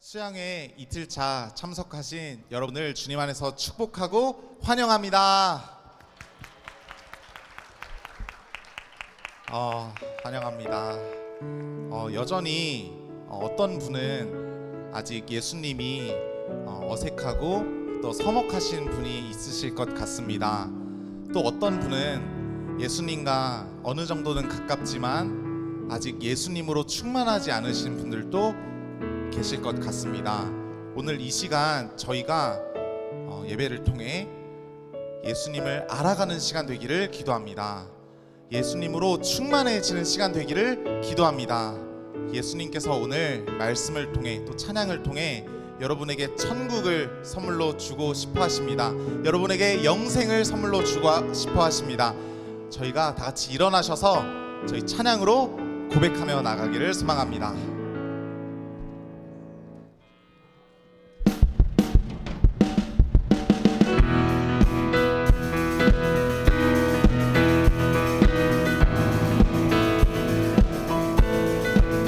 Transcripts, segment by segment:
수양회 이틀차 참석하신 여러분을 주님 안에서 축복하고 환영합니다. 환영합니다. 여전히 어떤 분은 아직 예수님이 어색하고 또 서먹하신 분이 있으실 것 같습니다. 또 어떤 분은 예수님과 어느 정도는 가깝지만 아직 예수님으로 충만하지 않으신 분들도 계실 것 같습니다. 오늘 이 시간 저희가 예배를 통해 예수님을 알아가는 시간 되기를 기도합니다. 예수님으로 충만해지는 시간 되기를 기도합니다. 예수님께서 오늘 말씀을 통해 또 찬양을 통해 여러분에게 천국을 선물로 주고 싶어 하십니다. 여러분에게 영생을 선물로 주고 싶어 하십니다. 저희가 다 같이 일어나셔서 저희 찬양으로 고백하며 나가기를 소망합니다.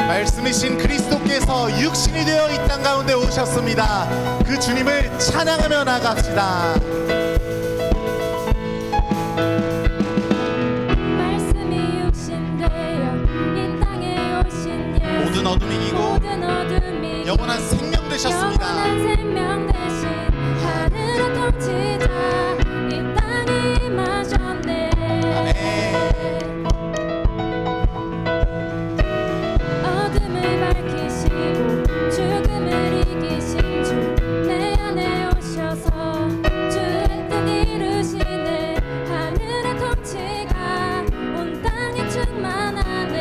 말씀이신 그리스도께서 육신이 되어 이 땅 가운데 오셨습니다. 그 주님을 찬양하며 나갑시다. 말씀이 육신 되어 이 땅에 오신 예수, 모든 어둠이 이기고 영원한 생명 되셨습니다. 영원한 생명 대신 하늘의 통치자 이 땅에 임하셨네. 아멘. 어둠을 밝히시고 죽음을 이기신 주 내 안에 오셔서 주의 뜻 이루시네. 하늘의 통치가 온 땅에 충만하네.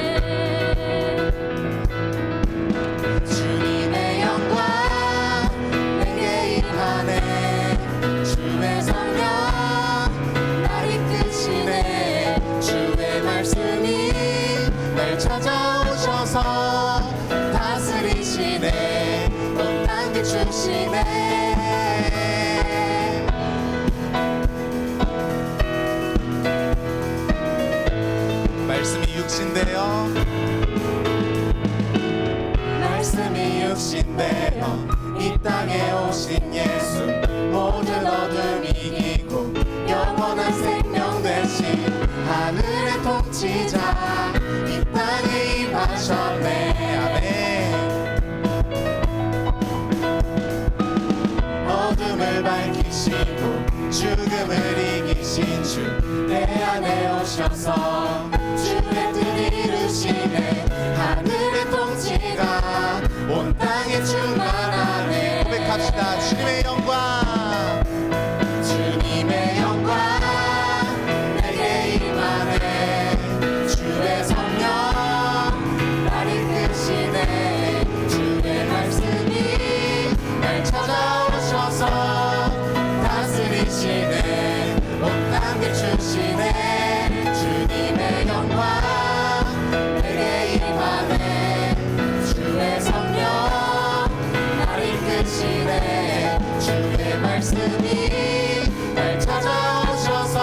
주님의 영광 내게 임하네. 주의 성령 날 이끄시네. 주의 말씀이 날 찾아오셔서 다스리시네. 온 땅 비추시네. 말씀이 육신되어 말씀이 육신되어 이 땅에 오신 예수, 모든 어둠 이기고 영원한 생명 되신 하늘의 통치자 이 땅에 임하셨네. 아멘. 어둠을 밝히시고 죽음을 이기신 주 내 안에 오셔서 주의 뜻 이루시네. 하늘의 통치가 온 땅에 충만하네. 고백합시다. 주님의 영광, 주님의 영광 내게 임하네. 주의 성령 날 이끄시네. 주의 말씀이 날 찾아오셔서 다스리시네. 온 땅 비추시네. 주님의 영광 내게 임하네. 주의 성령 날 이끄시네. 주의 말씀이 날 찾아오셔서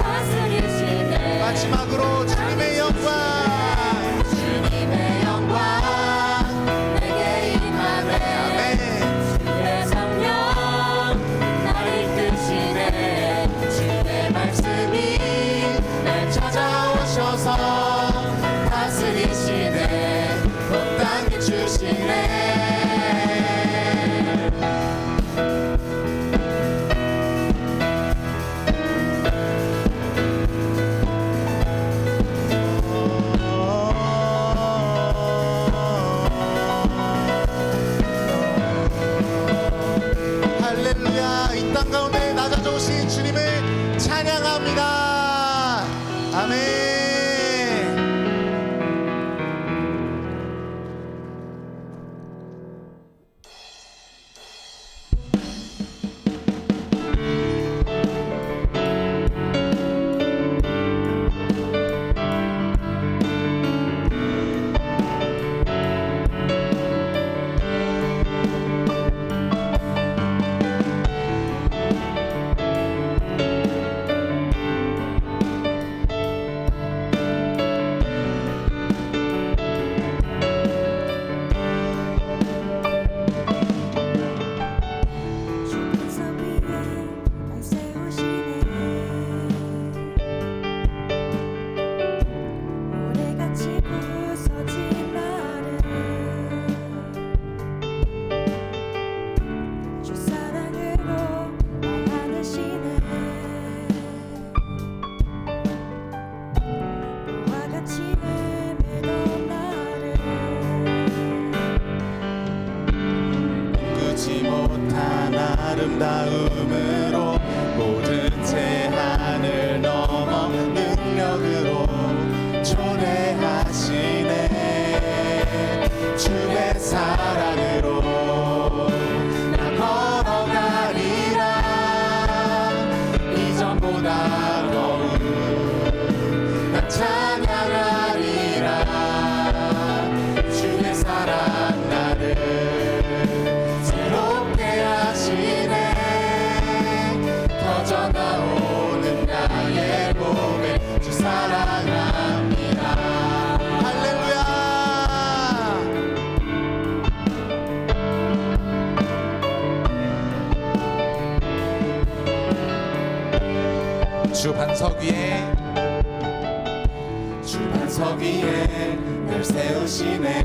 다스리시네. 마지막으로 주님의 영광, 주님의 영광 내게 임하네. 아멘. 주의 성령 날 이끄시네. 주의 말씀이 날 찾아오셔서 다스리시네. 온 땅 비추시네. 할렐루야. 이 땅 가운데 낮아져 오신 주님을 찬양합니다. 아멘. 꿈꾸지 못한 아름다움으로 모든 제한을 넘어 능력으로 초대하시네. 주의 사랑으로 나 걸어가리라. 이전보다 더욱 나 찬양하리라. 주의 사랑 나를 새롭게 하시네. 터져나오는 나의 고백 주 사랑합니다. 할렐루야. 주 반석 위에 날 세우시네.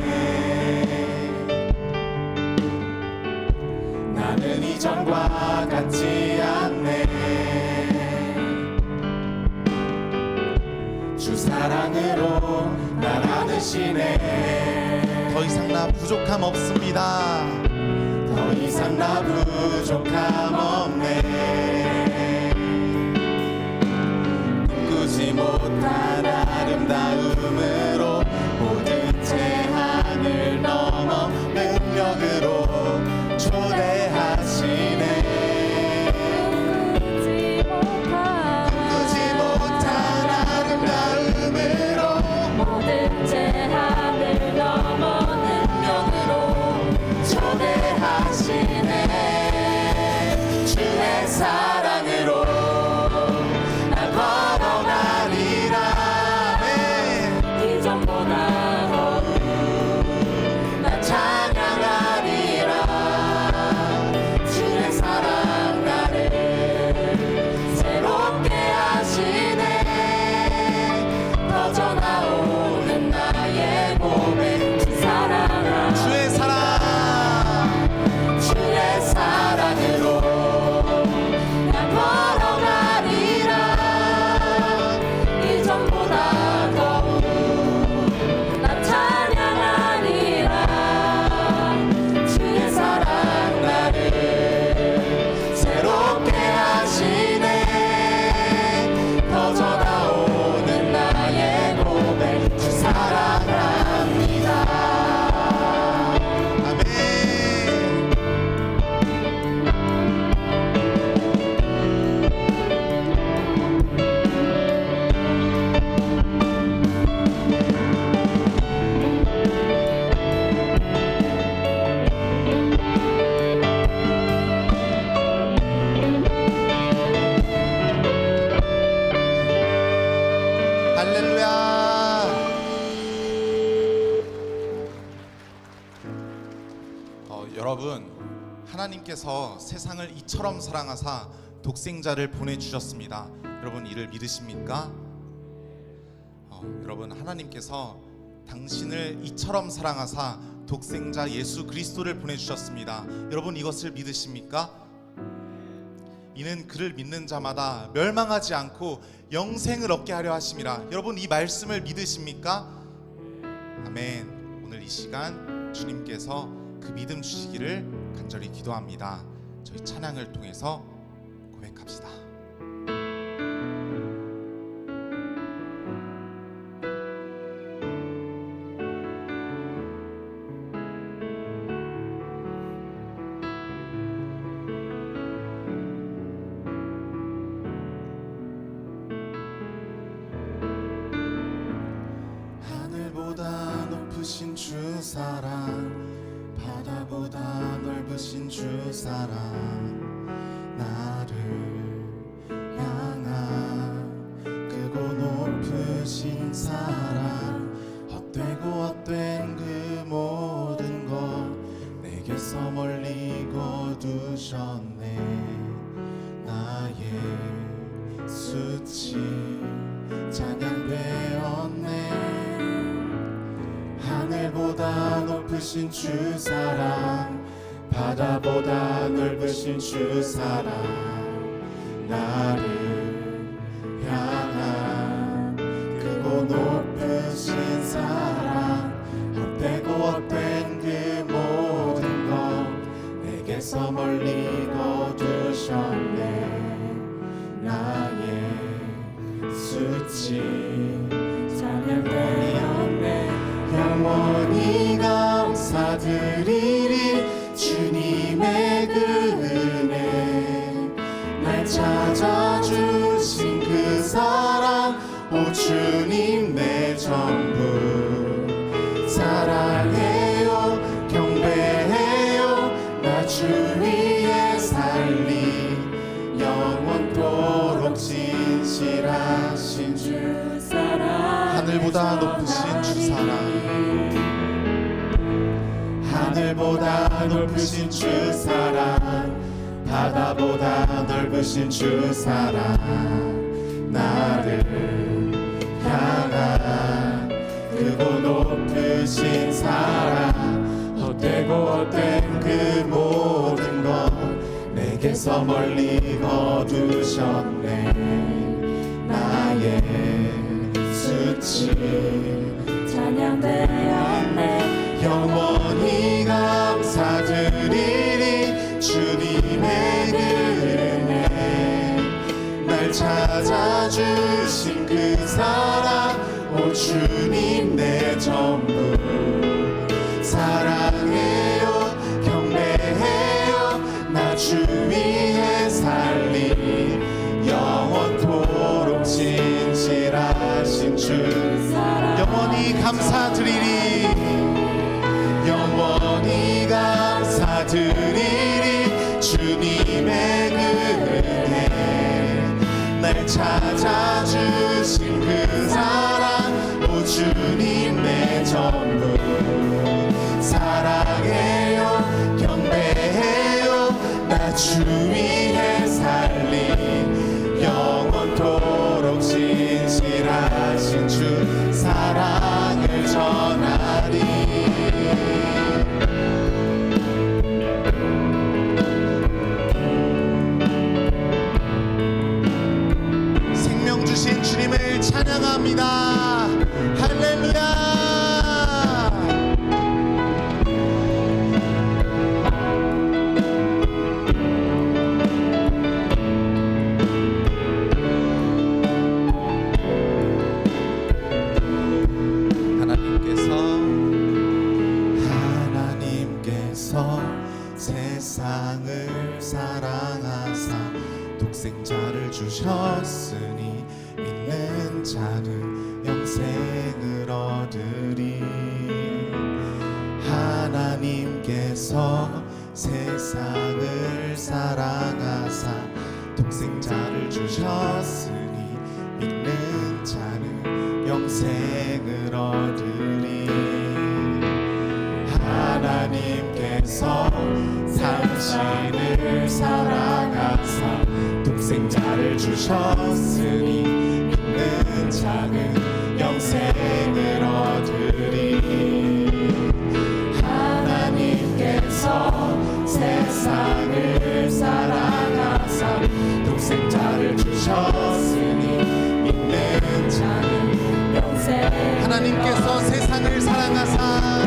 나는 이전과 같지 않네. 주 사랑으로 날 안으시네. 더 이상 나 부족함 없습니다. 더 이상 나 부족함 없네. 꿈꾸지 못한 아름다움으로 모든 제한을 넘어 능력으로 초대하시네. 꿈꾸지 못한 아름다움으로 모든 제한을 넘어 능력으로 초대하시네. 주의 사랑으로 나 걸어가리라. 이전보다 더욱 나 찬양하리라. 주의 사랑 나를 새롭게 하시네. 터져나오는 나의 고백 주 사랑아. 주의 사랑. 주의 사랑으로 나 걸어가리라. 이전보다 더욱 나 찬양하리라. 주의 사랑 나를 새롭게 하시네. 터져나오는 나의 고백 주 사랑합니다. 아멘. 할렐루야. 여러분, 하나님께서 세상을 이처럼 사랑하사 독생자를 보내주셨습니다. 여러분 이를 믿으십니까? 여러분, 하나님께서 당신을 이처럼 사랑하사 독생자 예수 그리스도를 보내주셨습니다. 여러분 이것을 믿으십니까? 이는 그를 믿는 자마다 멸망하지 않고 영생을 얻게 하려 하심이라. 여러분 이 말씀을 믿으십니까? 아멘. 오늘 이 시간 주님께서 그 믿음 주시기를 간절히 기도합니다. 저희 찬양을 통해서 고백합시다. 하늘보다 높으신 주 사랑, 바다보다 넓으신 주 사랑, 나를 향한 크고 높으신 사랑, 헛되고 헛된 그 모든 것 내게서 멀리 거두셨네. 나의 수치 찬양되었네. 하늘보다 높으신 주 사랑, 바다보다 넓으신 주 사랑, 나를 향한 크고 높으신 사랑, 헛되고 헛된 그 모든 것 내게서 주 위에 살리 영원토록 진실하신 주 사랑 하늘보다 높으신 주 사랑 하늘보다 높으신 주 사랑 바다보다 넓으신 주 사랑 나를 향한 크고 높으신 사랑 헛되고 헛된 그 모든 것 내게서 멀리 거두셨네 나의 수치 찬양되었네 영원히 감사드리리 주님의 그 은혜 날 찾아주신 그 사랑 오 주님 내 전부 사랑해요 경배해요 나 주 위에 살리 영원토록 진실하신 주 영원히 감사드리리 영원히 감사드리리 주님의 그 은혜 날 찾아주신 그 사랑 오 주님 내 전부 사랑해요 경배해요 나 주 위에 살리 영원토록 진실하신 주 사랑을 전하리 생명 주신 주님을 찬양합니다 할렐루야 하나님께서 세상을 사랑하사 독생자를 주셨으니 믿는 자는 영생을 얻으리 하나님께서 세상을 사랑하사 독생자를 주셨으니 믿는 자는 영생을 얻으리 하나님께서 당신을 사랑하사 독생자를 주셨으니 믿는 자는 영생을 얻으리 하나님께서 세상을 사랑하사 독생자를 주셨으니 믿는 자는 영생 하나님께서 세상을 사랑하사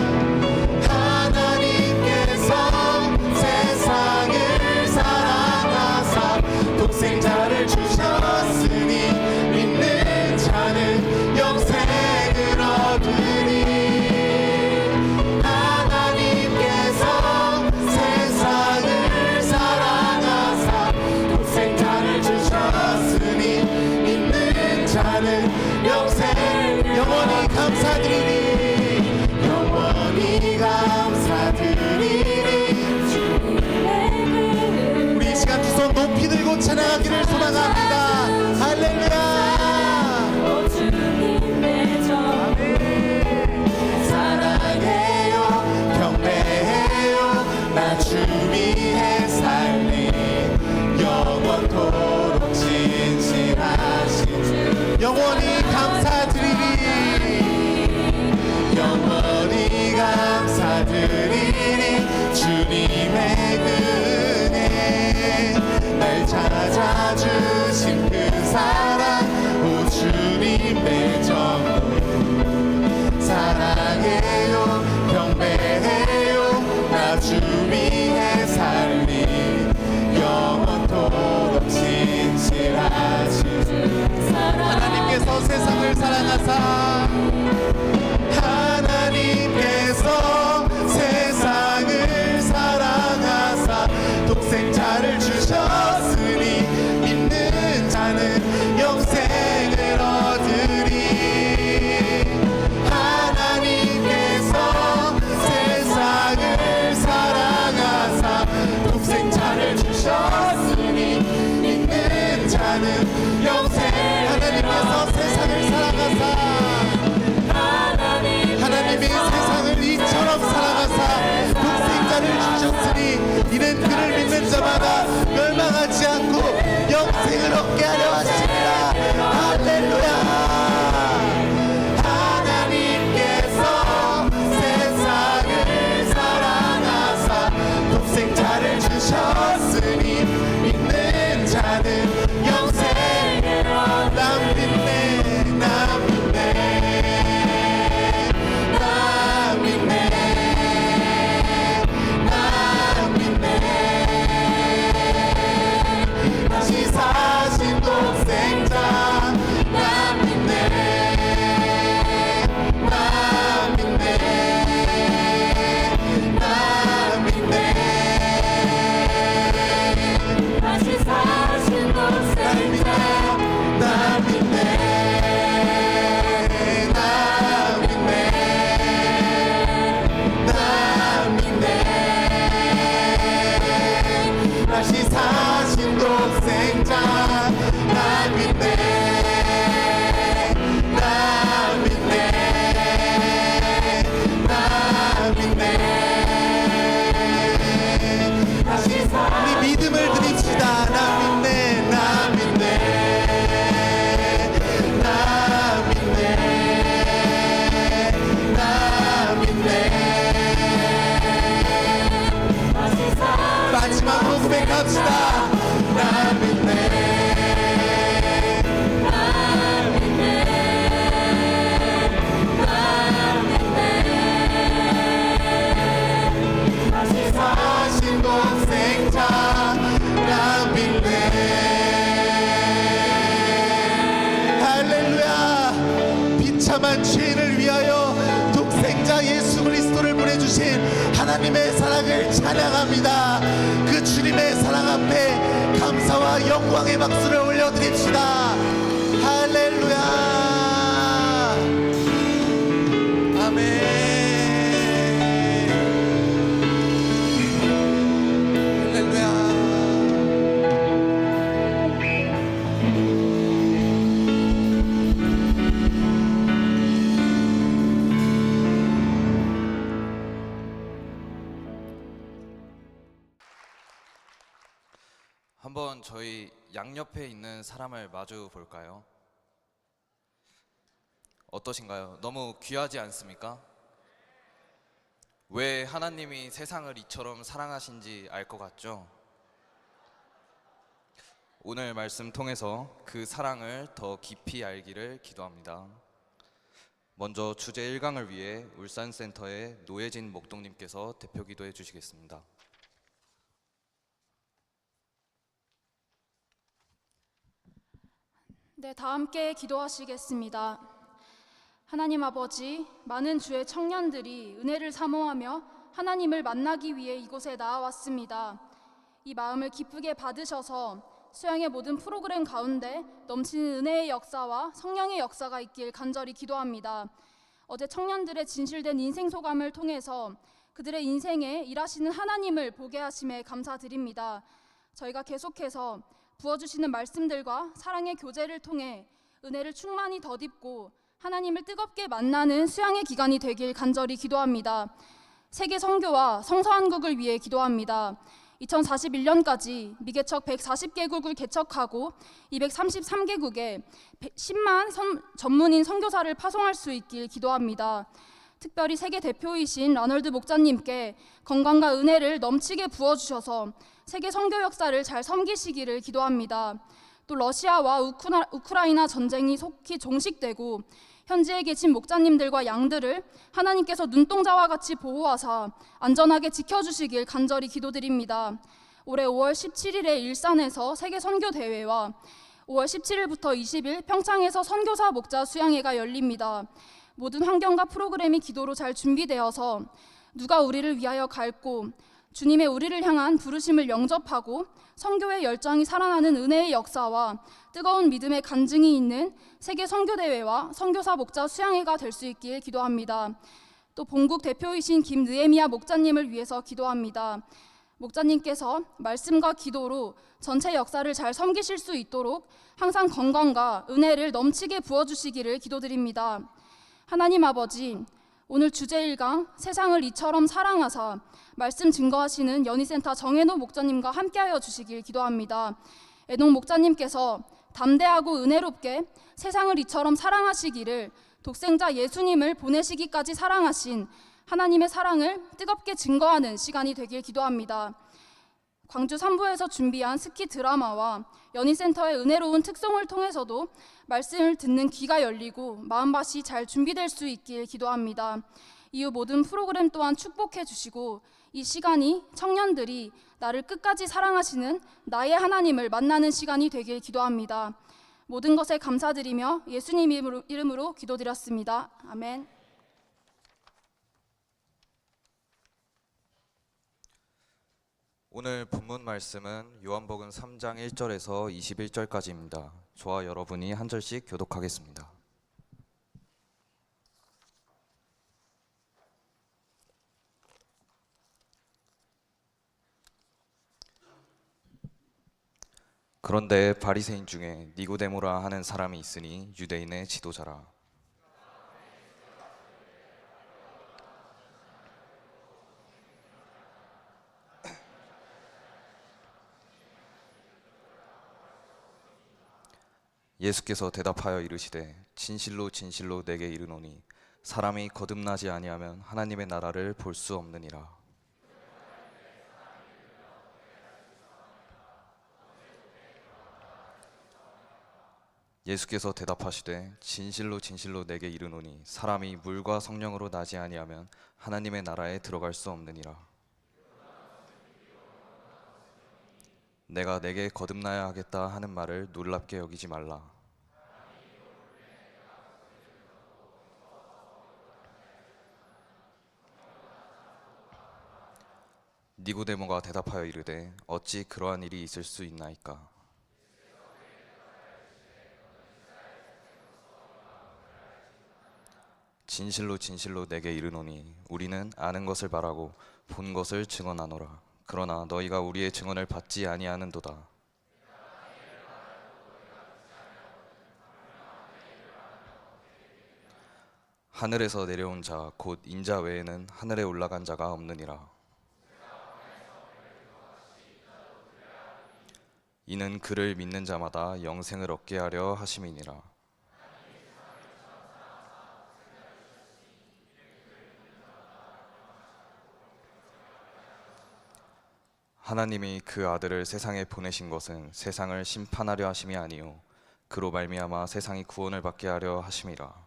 세상을 사랑하사 독생자를 주셨으니 믿는 자는 영생을 얻으리 하나님께서 세상을 사랑하사 독생자를 주셨으니 믿는 자는 영생 영원히 감사드리리 영원히 감사드리리 우리 이 시간 두 손 높이 들고 찬양하기를 소망합니다 할렐루야 오 주님 내 전부 사랑해요 경배해요 나 주 위에 살리 영원토록 진실하신 주 영원히 감사드리리 영원히 감사드리리 주님의 은혜 날 찾아주신 그 사랑 오 주님 내 전부 사랑해요 경배해요 나 주 위에 살리 영원토록 진실하신 주 하나님께서 세상을 사랑하사 하나님께서 세상을 사랑하사 독생자를 주셨으니 믿는 자는 영생을 얻으리 하나님께서 세상을 사랑하사 자는 영생. 하나님께서 세상을 사랑하사 하나님이 세상을 이처럼 사랑하사 독생자를 주셨으니 이는 그를 믿는 자마다 멸망하지 않고 영생을 얻게 하려 하십니다. 할렐루야. 하나님께서 세상을 사랑하사 독생자를 주셨으니 믿는 자는 영생을 얻. 나 믿네 나 믿네 나 믿네 나 믿네. 다시 사신 독생자 나 믿네 나 믿네 나 믿네. 다시 사신 독생자 나 믿네 나 믿네 나 믿네. 다시 사신 독생자 나 믿네 나 믿네 나 믿네. 다시 우리 믿음을 드립시다. 나 믿네 나 믿네 나 믿네 나 믿네. 마지막으로 고백합시다. 나 믿네 다시 사신 독생자 나 믿네. 할렐루야. 비참한 죄인을 위하여 독생자 예수 그리스도를 보내주신 하나님의 사랑을 찬양합니다. 그 주님의 사랑 앞에 감사와 영광의 박수를 올려드립시다. 할렐루야. 아멘. 할렐루야. 한번 저희 양옆에 있는 사람을 마주 볼까요? 어떠신가요? 너무 귀하지 않습니까? 왜 하나님이 세상을 이처럼 사랑하신지 알 것 같죠? 오늘 말씀 통해서 그 사랑을 더 깊이 알기를 기도합니다. 먼저 주제 1강을 위해 울산센터의 노예진 목동님께서 대표 기도해 주시겠습니다. 네, 다 함께 기도하시겠습니다. 하나님 아버지, 많은 주의 청년들이 은혜를 사모하며 하나님을 만나기 위해 이곳에 나아왔습니다. 이 마음을 기쁘게 받으셔서 수양의 모든 프로그램 가운데 넘치는 은혜의 역사와 성령의 역사가 있길 간절히 기도합니다. 어제 청년들의 진실된 인생 소감을 통해서 그들의 인생에 일하시는 하나님을 보게 하심에 감사드립니다. 저희가 계속해서 부어주시는 말씀들과 사랑의 교제를 통해 은혜를 충만히 덧입고 하나님을 뜨겁게 만나는 수양의 기간이 되길 간절히 기도합니다. 세계 선교와 성서한국을 위해 기도합니다. 2041년까지 미개척 140개국을 개척하고 233개국에 10만 전문인 선교사를 파송할 수 있길 기도합니다. 특별히 세계 대표이신 라널드 목자님께 건강과 은혜를 넘치게 부어주셔서 세계 선교 역사를 잘 섬기시기를 기도합니다. 또 러시아와 우크라이나 전쟁이 속히 종식되고 현지에 계신 목자님들과 양들을 하나님께서 눈동자와 같이 보호하사 안전하게 지켜주시길 간절히 기도드립니다. 올해 5월 17일에 일산에서 세계 선교 대회와 5월 17일부터 20일 평창에서 선교사 목자 수양회가 열립니다. 모든 환경과 프로그램이 기도로 잘 준비되어서 누가 우리를 위하여 갈고 주님의 우리를 향한 부르심을 영접하고 선교의 열정이 살아나는 은혜의 역사와 뜨거운 믿음의 간증이 있는 세계 선교대회와 선교사 목자 수양회가 될 수 있길 기도합니다. 또 본국 대표이신 김느에미아 목자님을 위해서 기도합니다. 목자님께서 말씀과 기도로 전체 역사를 잘 섬기실 수 있도록 항상 건강과 은혜를 넘치게 부어주시기를 기도드립니다. 하나님 아버지, 오늘 주제 1강 세상을 이처럼 사랑하사 말씀 증거하시는 연희센터 정혜노 목자님과 함께하여 주시길 기도합니다. 애동 목자님께서 담대하고 은혜롭게 세상을 이처럼 사랑하시기를 독생자 예수님을 보내시기까지 사랑하신 하나님의 사랑을 뜨겁게 증거하는 시간이 되길 기도합니다. 광주 3부에서 준비한 스키 드라마와 연희센터의 은혜로운 특송을 통해서도 말씀을 듣는 귀가 열리고 마음밭이 잘 준비될 수 있길 기도합니다. 이후 모든 프로그램 또한 축복해 주시고 이 시간이 청년들이 나를 끝까지 사랑하시는 나의 하나님을 만나는 시간이 되길 기도합니다. 모든 것에 감사드리며 예수님 이름으로 기도드렸습니다. 아멘. 오늘 본문 말씀은 요한복음 3장 1절에서 21절까지입니다. 저와 여러분이 한 절씩 교독하겠습니다. 그런데 바리새인 중에 니고데모라 하는 사람이 있으니 유대인의 지도자라. 예수께서 대답하여 이르시되 진실로 진실로 내게 이르노니 사람이 거듭나지 아니하면 하나님의 나라를 볼 수 없느니라. 예수께서 대답하시되 진실로 진실로 내게 이르노니 사람이 물과 성령으로 나지 아니하면 하나님의 나라에 들어갈 수 없느니라. 내가 내게 거듭나야 하겠다 하는 말을 놀랍게 여기지 말라. 니고데모가 대답하여 이르되 어찌 그러한 일이 있을 수 있나이까. 진실로 진실로 내게 이르노니 우리는 아는 것을 말하고 본 것을 증언하노라. 그러나 너희가 우리의 증언을 받지 아니하는도다. 하늘에서 내려온 자 곧 인자 외에는 하늘에 올라간 자가 없느니라. 이는 그를 믿는 자마다 영생을 얻게 하려 하심이니라. 하나님이 그 아들을 세상에 보내신 것은 세상을 심판하려 하심이 아니요 그로 말미암아 세상이 구원을 받게 하려 하심이라.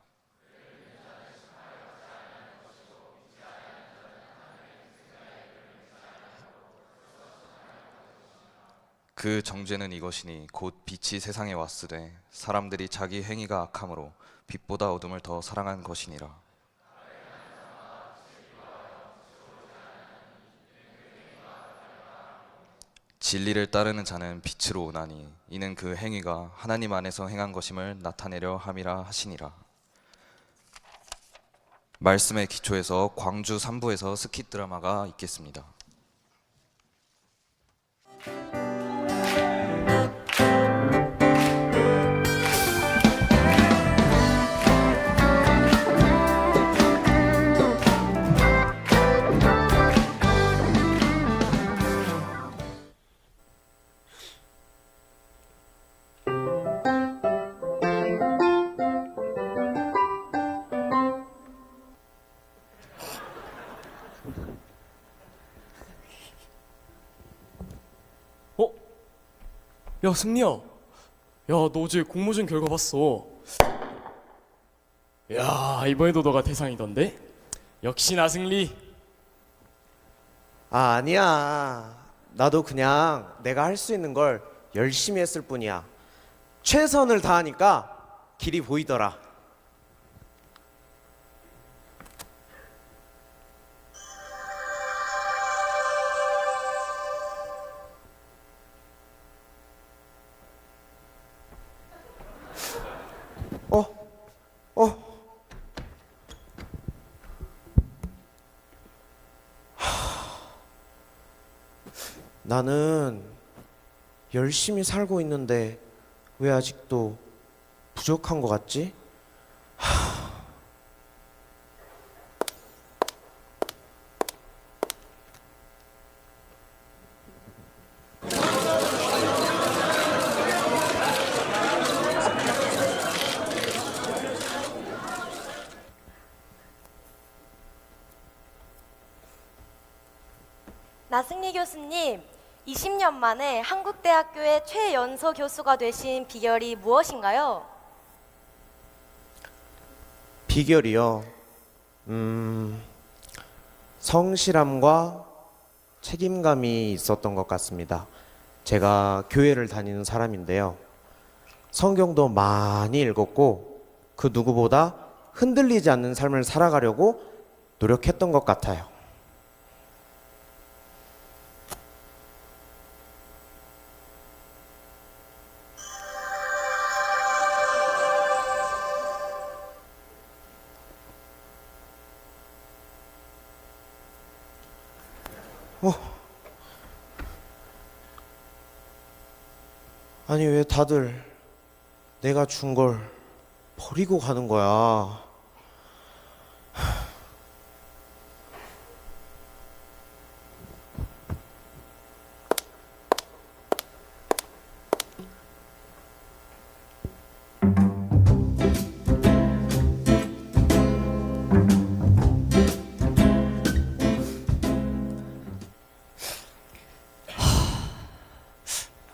그 정죄는 이것이니 곧 빛이 세상에 왔으되 사람들이 자기 행위가 악함으로 빛보다 어둠을 더 사랑한 것이니라. 진리를 따르는 자는 빛으로 오나니 이는 그 행위가 하나님 안에서 행한 것임을 나타내려 함이라 하시니라. 말씀의 기초에서 광주 3부에서 스키 드라마가 있겠습니다. 야 승리야, 야 너 어제 공모전 결과 봤어. 야 이번에도 너가 대상이던데? 역시나 승리. 아니야. 나도 그냥 내가 할 수 있는 걸 열심히 했을 뿐이야. 최선을 다하니까 길이 보이더라. 어? 나는 열심히 살고 있는데 왜 아직도 부족한 것 같지? 나승리 교수님, 20년 만에 한국대학교의 최연소 교수가 되신 비결이 무엇인가요? 비결이요. 성실함과 책임감이 있었던 것 같습니다. 제가 교회를 다니는 사람인데요. 성경도 많이 읽었고 그 누구보다 흔들리지 않는 삶을 살아가려고 노력했던 것 같아요. 아니 왜 다들 내가 준 걸 버리고 가는 거야?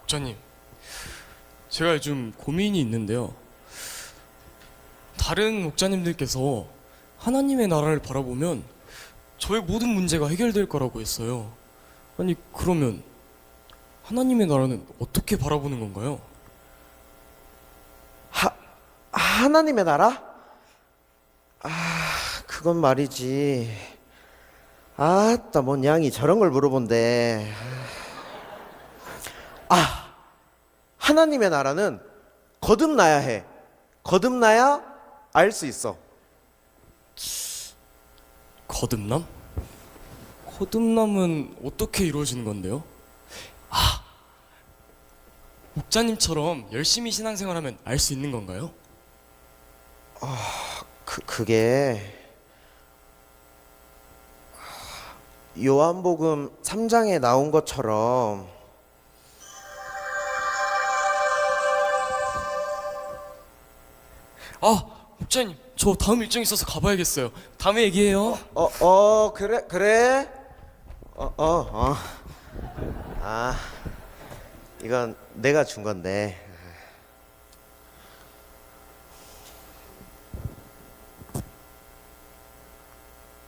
목자님, 제가 요즘 고민이 있는데요. 다른 목자님들께서 하나님의 나라를 바라보면 저의 모든 문제가 해결될 거라고 했어요. 아니, 그러면 하나님의 나라는 어떻게 바라보는 건가요? 하나님의 나라? 그건 말이지. 아따, 뭔 양이 저런 걸 물어본대. 하나님의 나라는 거듭나야 해. 거듭나야 알 수 있어. 거듭남? 거듭남은 어떻게 이루어지는 건데요? 목자님처럼 열심히 신앙생활하면 알 수 있는 건가요? 그게 요한복음 3장에 나온 것처럼 목자님, 저 다음 일정 있어서 가봐야겠어요. 다음에 얘기해요. 그래. 이건 내가 준 건데.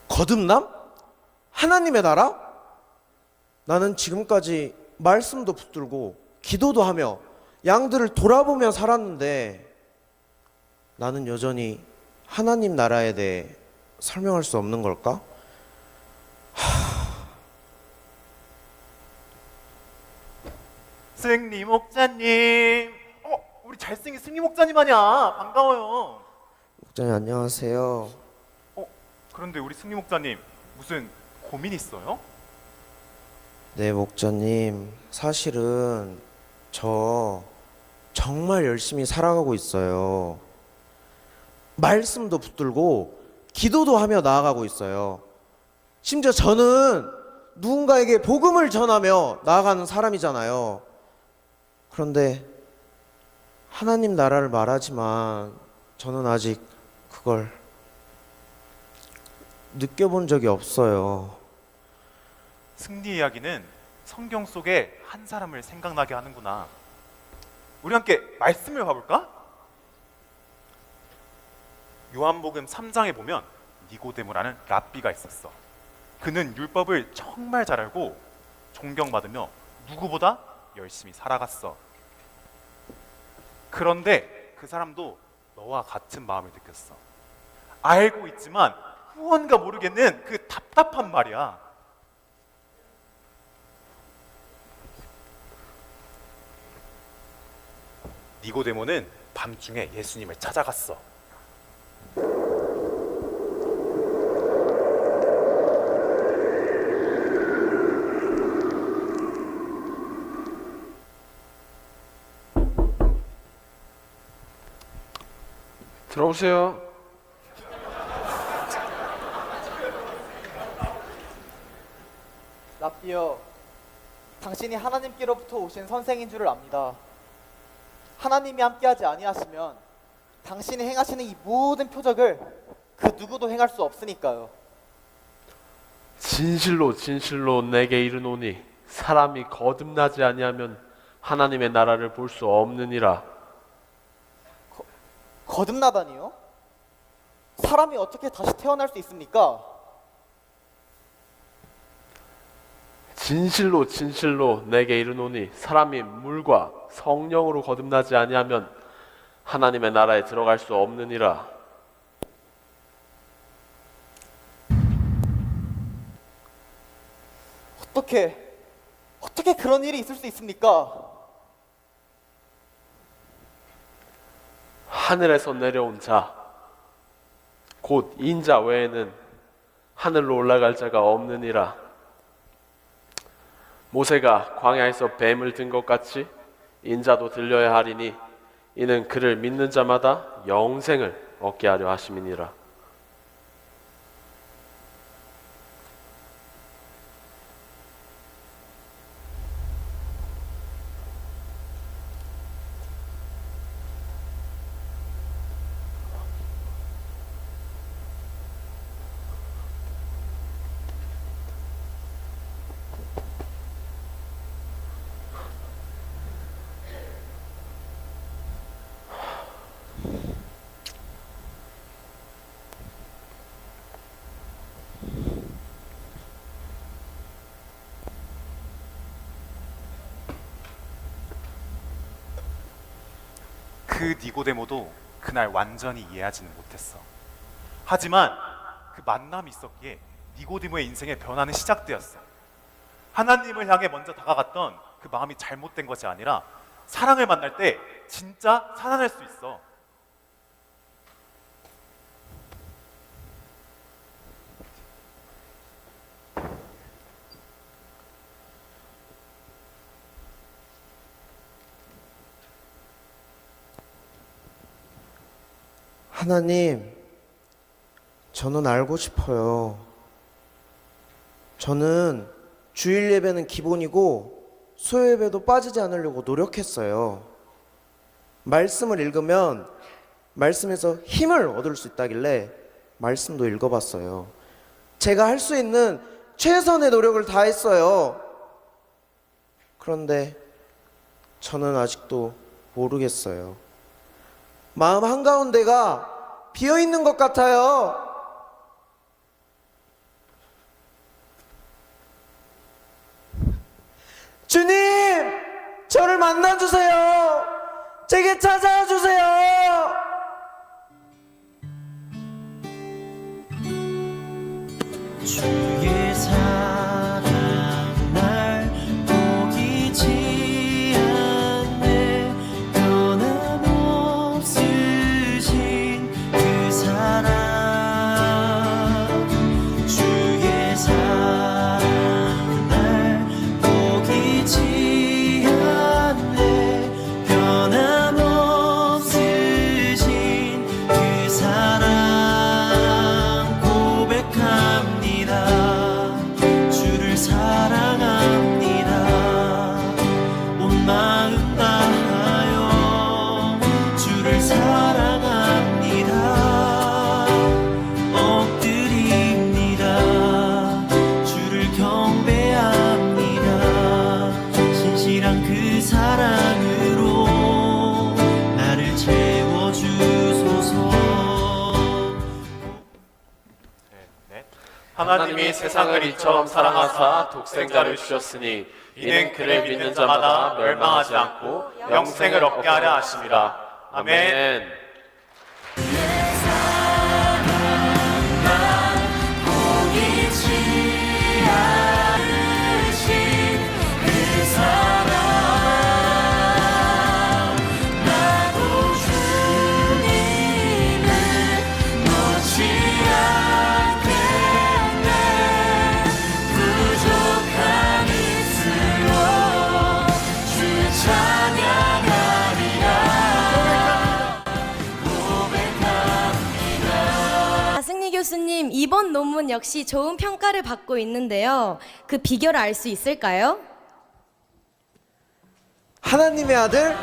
거듭남? 하나님의 나라? 나는 지금까지 말씀도 붙들고 기도도 하며 양들을 돌아보며 살았는데 나는 여전히 하나님 나라에 대해 설명할 수 없는 걸까? 승리 목자님. 우리 잘생긴 승리 목자님 아니야. 반가워요. 목자님 안녕하세요. 그런데 우리 승리 목자님 무슨 고민 있어요? 네, 목자님. 사실은 저 정말 열심히 살아가고 있어요. 말씀도 붙들고 기도도 하며 나아가고 있어요. 심지어 저는 누군가에게 복음을 전하며 나아가는 사람이잖아요. 그런데 하나님 나라를 말하지만 저는 아직 그걸 느껴본 적이 없어요. 승리 이야기는 성경 속에 한 사람을 생각나게 하는구나. 우리 함께 말씀을 봐볼까? 요한복음 3장에 보면 니고데모라는 랍비가 있었어. 그는 율법을 정말 잘 알고 존경받으며 누구보다 열심히 살아갔어. 그런데 그 사람도 너와 같은 마음을 느꼈어. 알고 있지만 무언가 모르겠는 그 답답한 말이야. 니고데모는 밤중에 예수님을 찾아갔어. 들어오세요. 랍비여, 당신이 하나님께로부터 오신 선생인 줄을 압니다. 하나님이 함께하지 아니하시면 당신이 행하시는 이 모든 표적을 그 누구도 행할 수 없으니까요. 진실로 진실로 내게 이르노니 사람이 거듭나지 아니하면 하나님의 나라를 볼 수 없느니라. 거듭나다니요? 사람이 어떻게 다시 태어날 수 있습니까? 진실로 진실로 내게 이르노니 사람이 물과 성령으로 거듭나지 아니하면 하나님의 나라에 들어갈 수 없느니라. 어떻게 그런 일이 있을 수 있습니까? 하늘에서 내려온 자, 곧 인자 외에는 하늘로 올라갈 자가 없느니라. 모세가 광야에서 뱀을 든 것 같이 인자도 들려야 하리니 이는 그를 믿는 자마다 영생을 얻게 하려 하심이니라. 그 니고데모도 그날 완전히 이해하지는 못했어. 하지만 그 만남이 있었기에 니고데모의 인생의 변화는 시작되었어. 하나님을 향해 먼저 다가갔던 그 마음이 잘못된 것이 아니라 사랑을 만날 때 진짜 살아날 수 있어. 하나님, 저는 알고 싶어요. 저는 주일 예배는 기본이고 수요 예배도 빠지지 않으려고 노력했어요. 말씀을 읽으면 말씀에서 힘을 얻을 수 있다길래 말씀도 읽어봤어요. 제가 할 수 있는 최선의 노력을 다했어요. 그런데 저는 아직도 모르겠어요. 마음 한가운데가 비어있는 것 같아요. 주님, 저를 만나주세요. 제게 찾아와 주세요. 주의 사랑 날 포기치 않네. 변함없으신 그 사랑, 주의 사랑 날 포기치 않네. 변함없으신 그 사랑 주를 사랑합니다. 온 마음 다하여 주를 사랑합니다. 엎드립니다. 주를 경배합니다. 신실한 그 사랑으로 나를 채워주소서. 하나님이 세상을 이처럼 사랑하사 독생자를 주셨으니 이는 그를 믿는 자마다 멸망하지 않고 영생을 얻게 하려 하심이라. 아멘. 이번 논문 역시 좋은 평가를 받고 있는데요. 그 비결을 알 수 있을까요? 하나님의 아들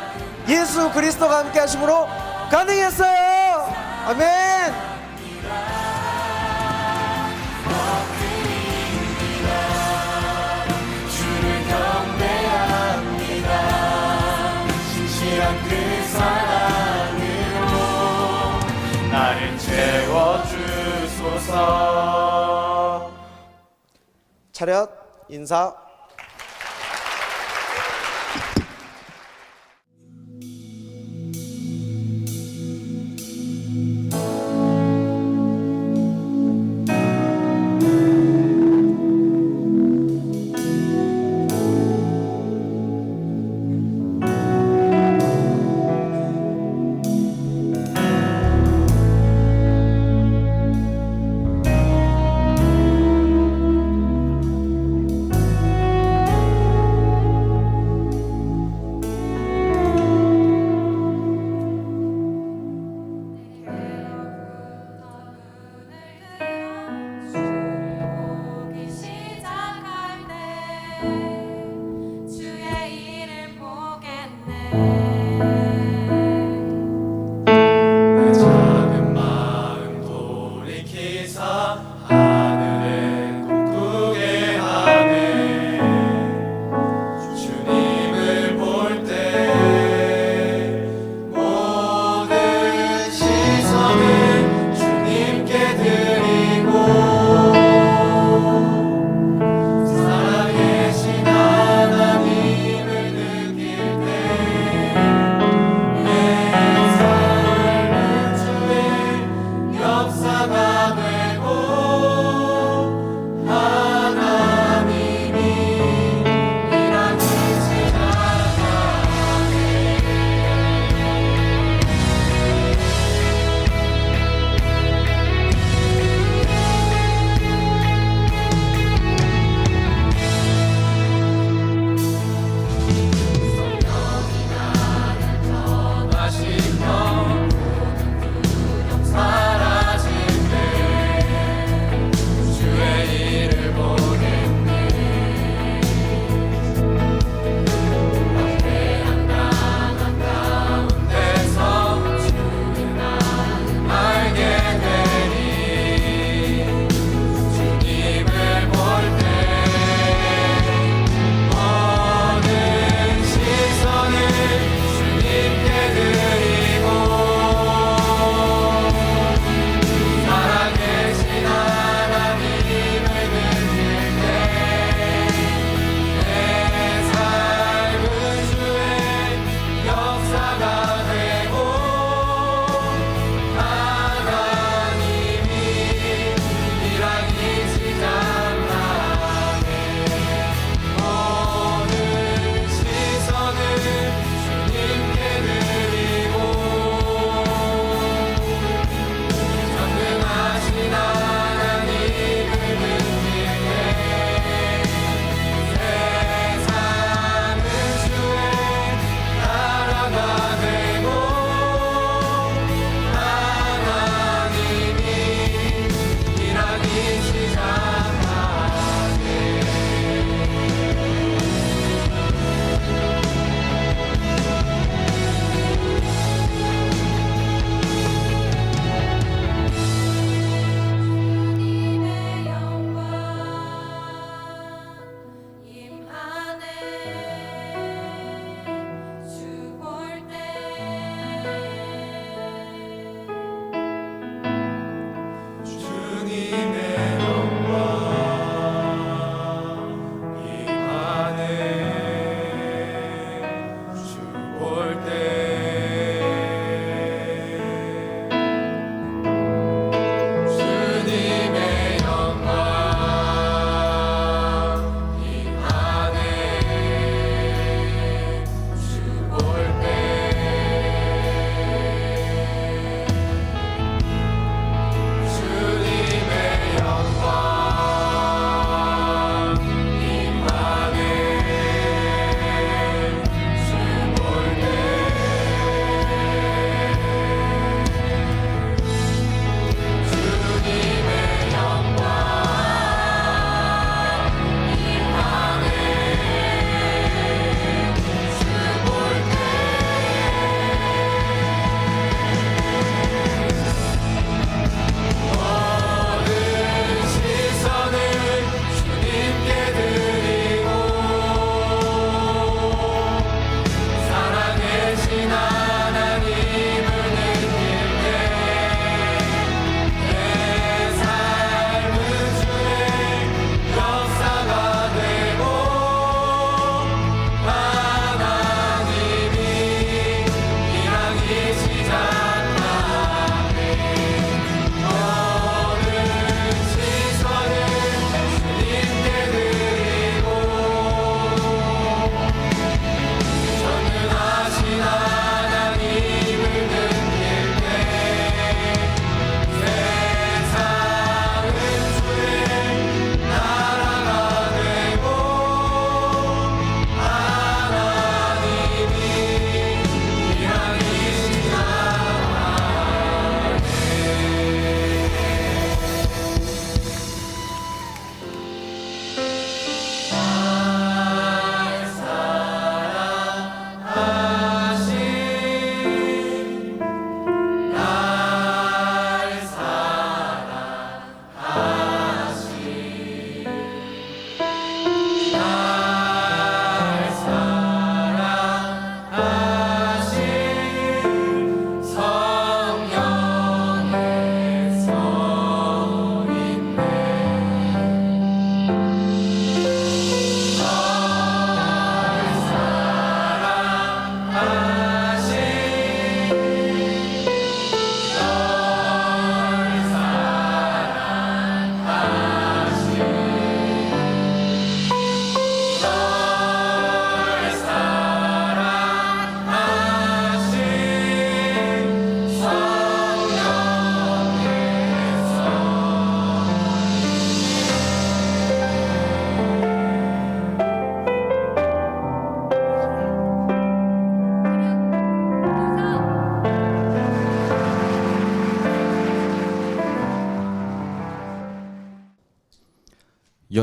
예수 그리스도가 함께 하심으로 가능했어요. 아멘. 나를 채워주소서. 차렷 인사.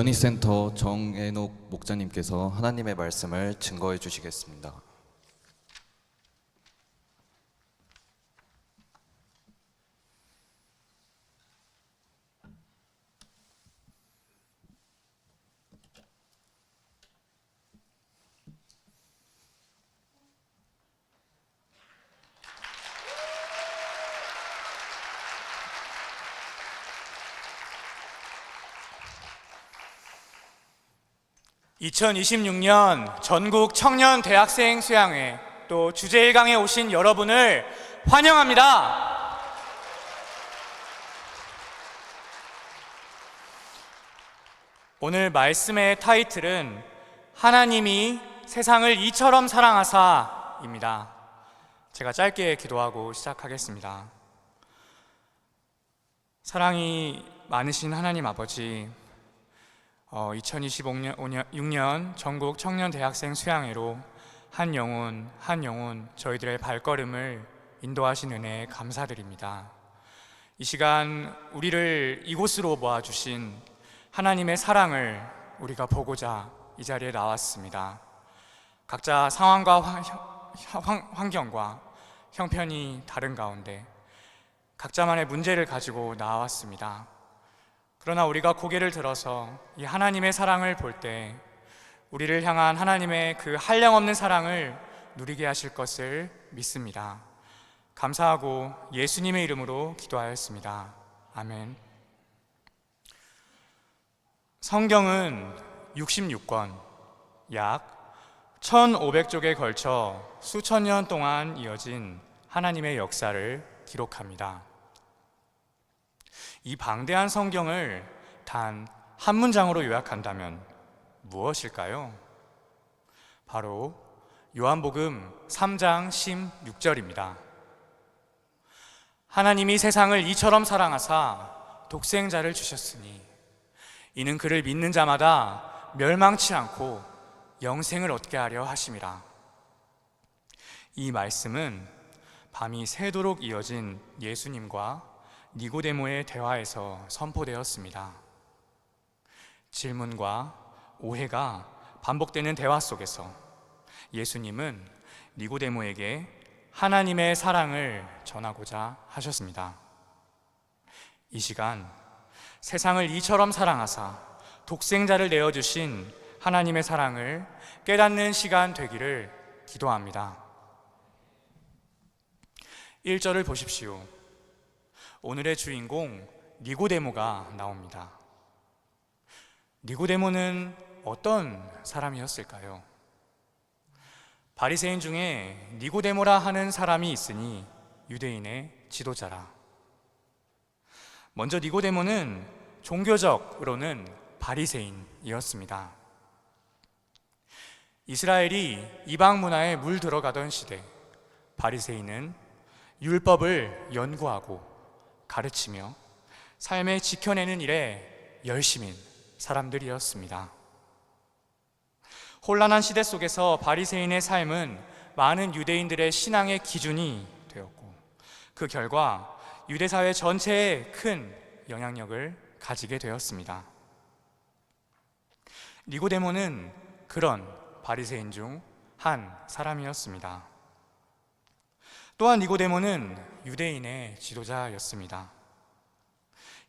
연희센터 정애녹 목자님께서 하나님의 말씀을 증거해 주시겠습니다. (2026년) 전국 청년 대학생 수양회 또 주제 1강에 오신 여러분을 환영합니다. 오늘 말씀의 타이틀은 하나님이 세상을 이처럼 사랑하사입니다. 제가 짧게 기도하고 시작하겠습니다. 사랑이 많으신 하나님 아버지, 2026년 전국 청년 대학생 수양회로 한 영혼 저희들의 발걸음을 인도하신 은혜에 감사드립니다. 이 시간 우리를 이곳으로 모아주신 하나님의 사랑을 우리가 보고자 이 자리에 나왔습니다. 각자 상황과 환경과 형편이 다른 가운데 각자만의 문제를 가지고 나왔습니다. 그러나 우리가 고개를 들어서 이 하나님의 사랑을 볼 때 우리를 향한 하나님의 그 한량없는 사랑을 누리게 하실 것을 믿습니다. 감사하고 예수님의 이름으로 기도하였습니다. 아멘. 성경은 66권, 약 1500쪽에 걸쳐 수천 년 동안 이어진 하나님의 역사를 기록합니다. 이 방대한 성경을 단 한 문장으로 요약한다면 무엇일까요? 바로 요한복음 3장 16절입니다. 하나님이 세상을 이처럼 사랑하사 독생자를 주셨으니 이는 그를 믿는 자마다 멸망치 않고 영생을 얻게 하려 하심이라. 이 말씀은 밤이 새도록 이어진 예수님과 니고데모의 대화에서 선포되었습니다. 질문과 오해가 반복되는 대화 속에서 예수님은 니고데모에게 하나님의 사랑을 전하고자 하셨습니다. 이 시간 세상을 이처럼 사랑하사 독생자를 내어주신 하나님의 사랑을 깨닫는 시간 되기를 기도합니다. 1절을 보십시오. 오늘의 주인공 니고데모가 나옵니다. 니고데모는 어떤 사람이었을까요? 바리새인 중에 니고데모라 하는 사람이 있으니 유대인의 지도자라. 먼저 니고데모는 종교적으로는 바리새인이었습니다. 이스라엘이 이방 문화에 물 들어가던 시대, 바리새인은 율법을 연구하고 가르치며 삶에 지켜내는 일에 열심인 사람들이었습니다. 혼란한 시대 속에서 바리새인의 삶은 많은 유대인들의 신앙의 기준이 되었고 그 결과 유대 사회 전체에 큰 영향력을 가지게 되었습니다. 니고데모는 그런 바리새인 중 한 사람이었습니다. 또한 니고데모는 유대인의 지도자였습니다.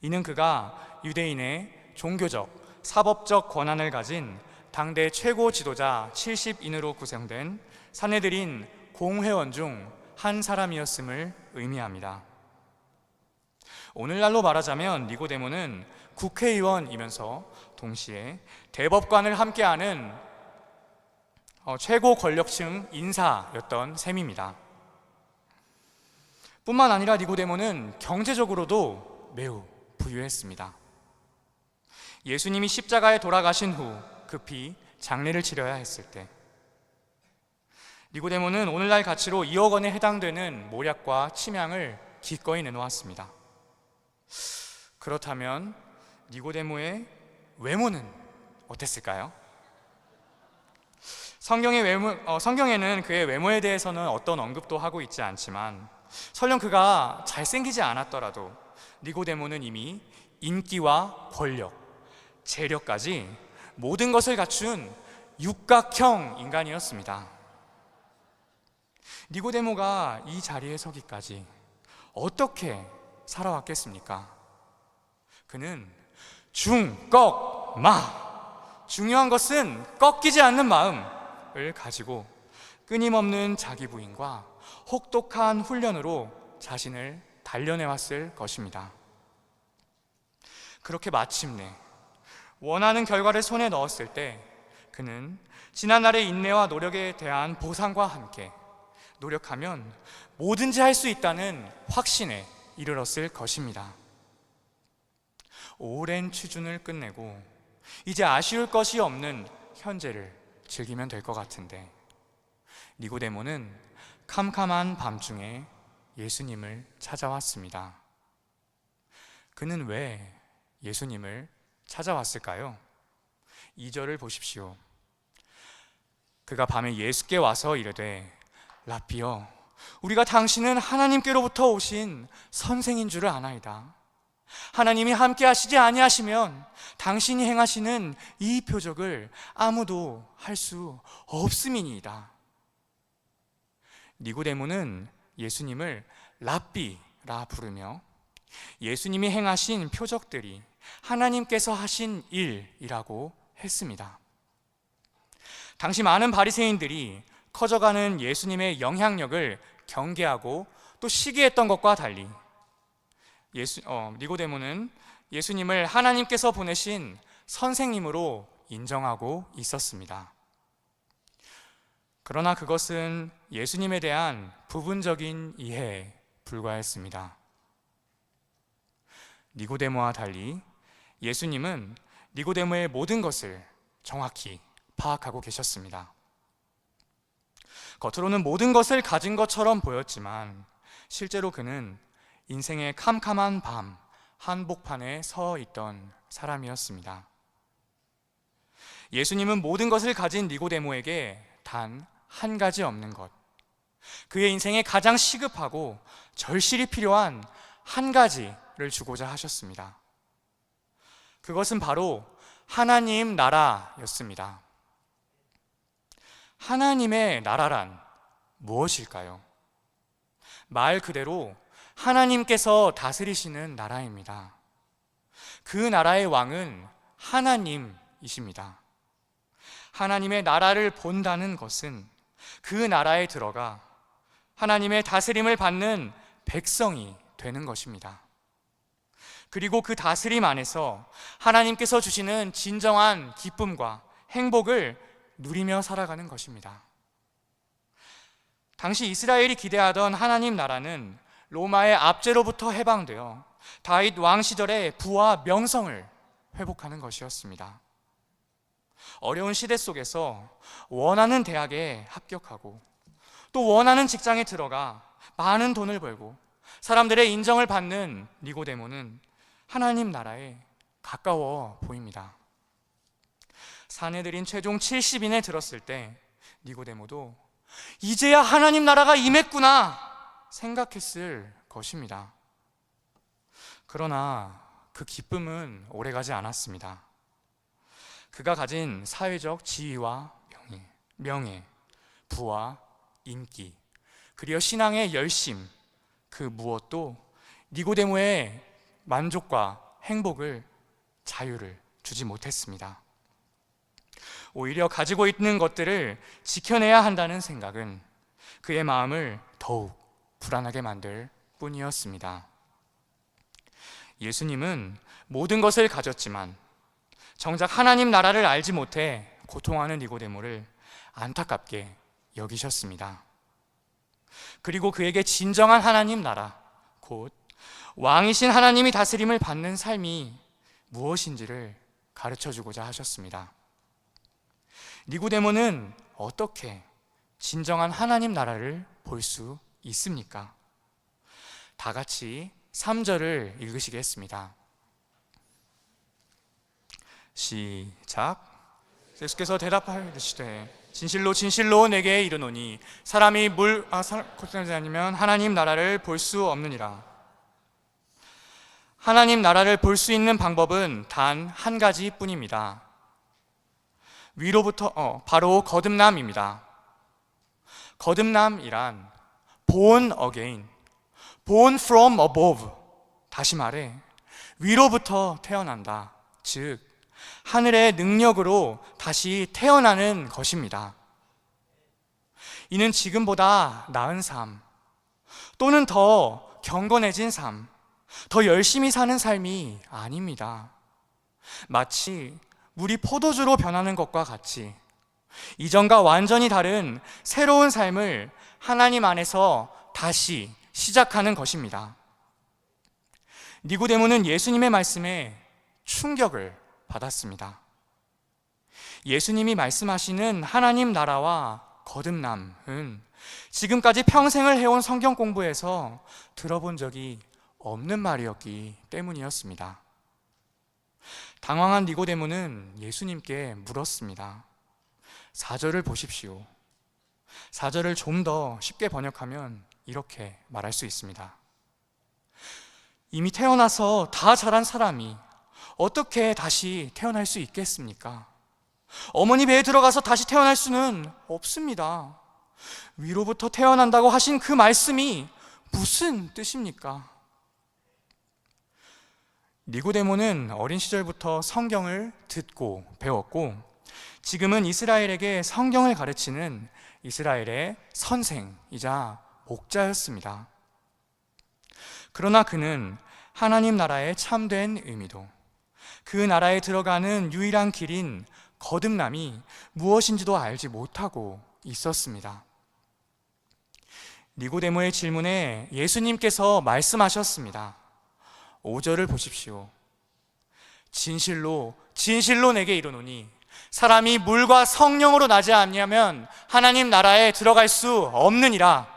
이는 그가 유대인의 종교적, 사법적 권한을 가진 당대 최고 지도자 70인으로 구성된 산헤드린 공회원 중 한 사람이었음을 의미합니다. 오늘날로 말하자면 니고데모는 국회의원이면서 동시에 대법관을 함께하는 최고 권력층 인사였던 셈입니다. 뿐만 아니라 니고데모는 경제적으로도 매우 부유했습니다. 예수님이 십자가에 돌아가신 후 급히 장례를 치러야 했을 때 니고데모는 오늘날 가치로 2억 원에 해당되는 모략과 침향을 기꺼이 내놓았습니다. 그렇다면 니고데모의 외모는 어땠을까요? 성경에는 그의 외모에 대해서는 어떤 언급도 하고 있지 않지만 설령 그가 잘생기지 않았더라도 니고데모는 이미 인기와 권력, 재력까지 모든 것을 갖춘 육각형 인간이었습니다. 니고데모가 이 자리에 서기까지 어떻게 살아왔겠습니까? 그는 중요한 것은 꺾이지 않는 마음을 가지고 끊임없는 자기 부인과 혹독한 훈련으로 자신을 단련해왔을 것입니다. 그렇게 마침내 원하는 결과를 손에 넣었을 때 그는 지난날의 인내와 노력에 대한 보상과 함께 노력하면 뭐든지 할 수 있다는 확신에 이르렀을 것입니다. 오랜 취준을 끝내고 이제 아쉬울 것이 없는 현재를 즐기면 될 것 같은데 니고데모는 캄캄한 밤중에 예수님을 찾아왔습니다. 그는 왜 예수님을 찾아왔을까요? 2절을 보십시오. 그가 밤에 예수께 와서 이르되 라삐여, 우리가 당신은 하나님께로부터 오신 선생인 줄을 아나이다. 하나님이 함께 하시지 아니하시면 당신이 행하시는 이 표적을 아무도 할 수 없음이니이다. 니고데모는 예수님을 랍비라 부르며 예수님이 행하신 표적들이 하나님께서 하신 일이라고 했습니다. 당시 많은 바리새인들이 커져가는 예수님의 영향력을 경계하고 또 시기했던 것과 달리 니고데모는 예수님을 하나님께서 보내신 선생님으로 인정하고 있었습니다. 그러나 그것은 예수님에 대한 부분적인 이해에 불과했습니다. 니고데모와 달리 예수님은 니고데모의 모든 것을 정확히 파악하고 계셨습니다. 겉으로는 모든 것을 가진 것처럼 보였지만 실제로 그는 인생의 캄캄한 밤 한복판에 서 있던 사람이었습니다. 예수님은 모든 것을 가진 니고데모에게 단 한 가지 없는 것, 그의 인생에 가장 시급하고 절실히 필요한 한 가지를 주고자 하셨습니다. 그것은 바로 하나님 나라였습니다. 하나님의 나라란 무엇일까요? 말 그대로 하나님께서 다스리시는 나라입니다. 그 나라의 왕은 하나님이십니다. 하나님의 나라를 본다는 것은 그 나라에 들어가 하나님의 다스림을 받는 백성이 되는 것입니다. 그리고 그 다스림 안에서 하나님께서 주시는 진정한 기쁨과 행복을 누리며 살아가는 것입니다. 당시 이스라엘이 기대하던 하나님 나라는 로마의 압제로부터 해방되어 다윗 왕 시절의 부와 명성을 회복하는 것이었습니다. 어려운 시대 속에서 원하는 대학에 합격하고 또 원하는 직장에 들어가 많은 돈을 벌고 사람들의 인정을 받는 니고데모는 하나님 나라에 가까워 보입니다. 사내들인 최종 70인에 들었을 때 니고데모도 이제야 하나님 나라가 임했구나 생각했을 것입니다. 그러나 그 기쁨은 오래가지 않았습니다. 그가 가진 사회적 지위와 명예, 부와 인기, 그리고 신앙의 열심, 그 무엇도 니고데모의 만족과 행복을, 자유를 주지 못했습니다. 오히려 가지고 있는 것들을 지켜내야 한다는 생각은 그의 마음을 더욱 불안하게 만들 뿐이었습니다. 예수님은 모든 것을 가졌지만 정작 하나님 나라를 알지 못해 고통하는 니고데모를 안타깝게 여기셨습니다. 그리고 그에게 진정한 하나님 나라, 곧 왕이신 하나님이 다스림을 받는 삶이 무엇인지를 가르쳐주고자 하셨습니다. 니고데모는 어떻게 진정한 하나님 나라를 볼 수 있습니까? 다 같이 3절을 읽으시겠습니다. 시작. 예수께서 대답하시되 진실로 진실로 내게 이르노니 사람이 고생하지 않으면 하나님 나라를 볼 수 없느니라. 하나님 나라를 볼 수 있는 방법은 단 한 가지뿐입니다. 위로부터 바로 거듭남입니다. 거듭남이란 born again, born from above, 다시 말해 위로부터 태어난다. 즉 하늘의 능력으로 다시 태어나는 것입니다. 이는 지금보다 나은 삶 또는 더 경건해진 삶, 더 열심히 사는 삶이 아닙니다. 마치 물이 포도주로 변하는 것과 같이 이전과 완전히 다른 새로운 삶을 하나님 안에서 다시 시작하는 것입니다. 니고데모는 예수님의 말씀에 충격을 받았습니다. 예수님이 말씀하시는 하나님 나라와 거듭남은 지금까지 평생을 해온 성경 공부에서 들어본 적이 없는 말이었기 때문이었습니다. 당황한 니고데모는 예수님께 물었습니다. 4절을 보십시오. 4절을 좀 더 쉽게 번역하면 이렇게 말할 수 있습니다. 이미 태어나서 다 자란 사람이 어떻게 다시 태어날 수 있겠습니까? 어머니 배에 들어가서 다시 태어날 수는 없습니다. 위로부터 태어난다고 하신 그 말씀이 무슨 뜻입니까? 니고데모는 어린 시절부터 성경을 듣고 배웠고 지금은 이스라엘에게 성경을 가르치는 이스라엘의 선생이자 목자였습니다. 그러나 그는 하나님 나라의 참된 의미도 그 나라에 들어가는 유일한 길인 거듭남이 무엇인지도 알지 못하고 있었습니다. 니고데모의 질문에 예수님께서 말씀하셨습니다. 5절을 보십시오. 진실로 진실로 내게 이르노니 사람이 물과 성령으로 나지 않냐면 하나님 나라에 들어갈 수 없느니라.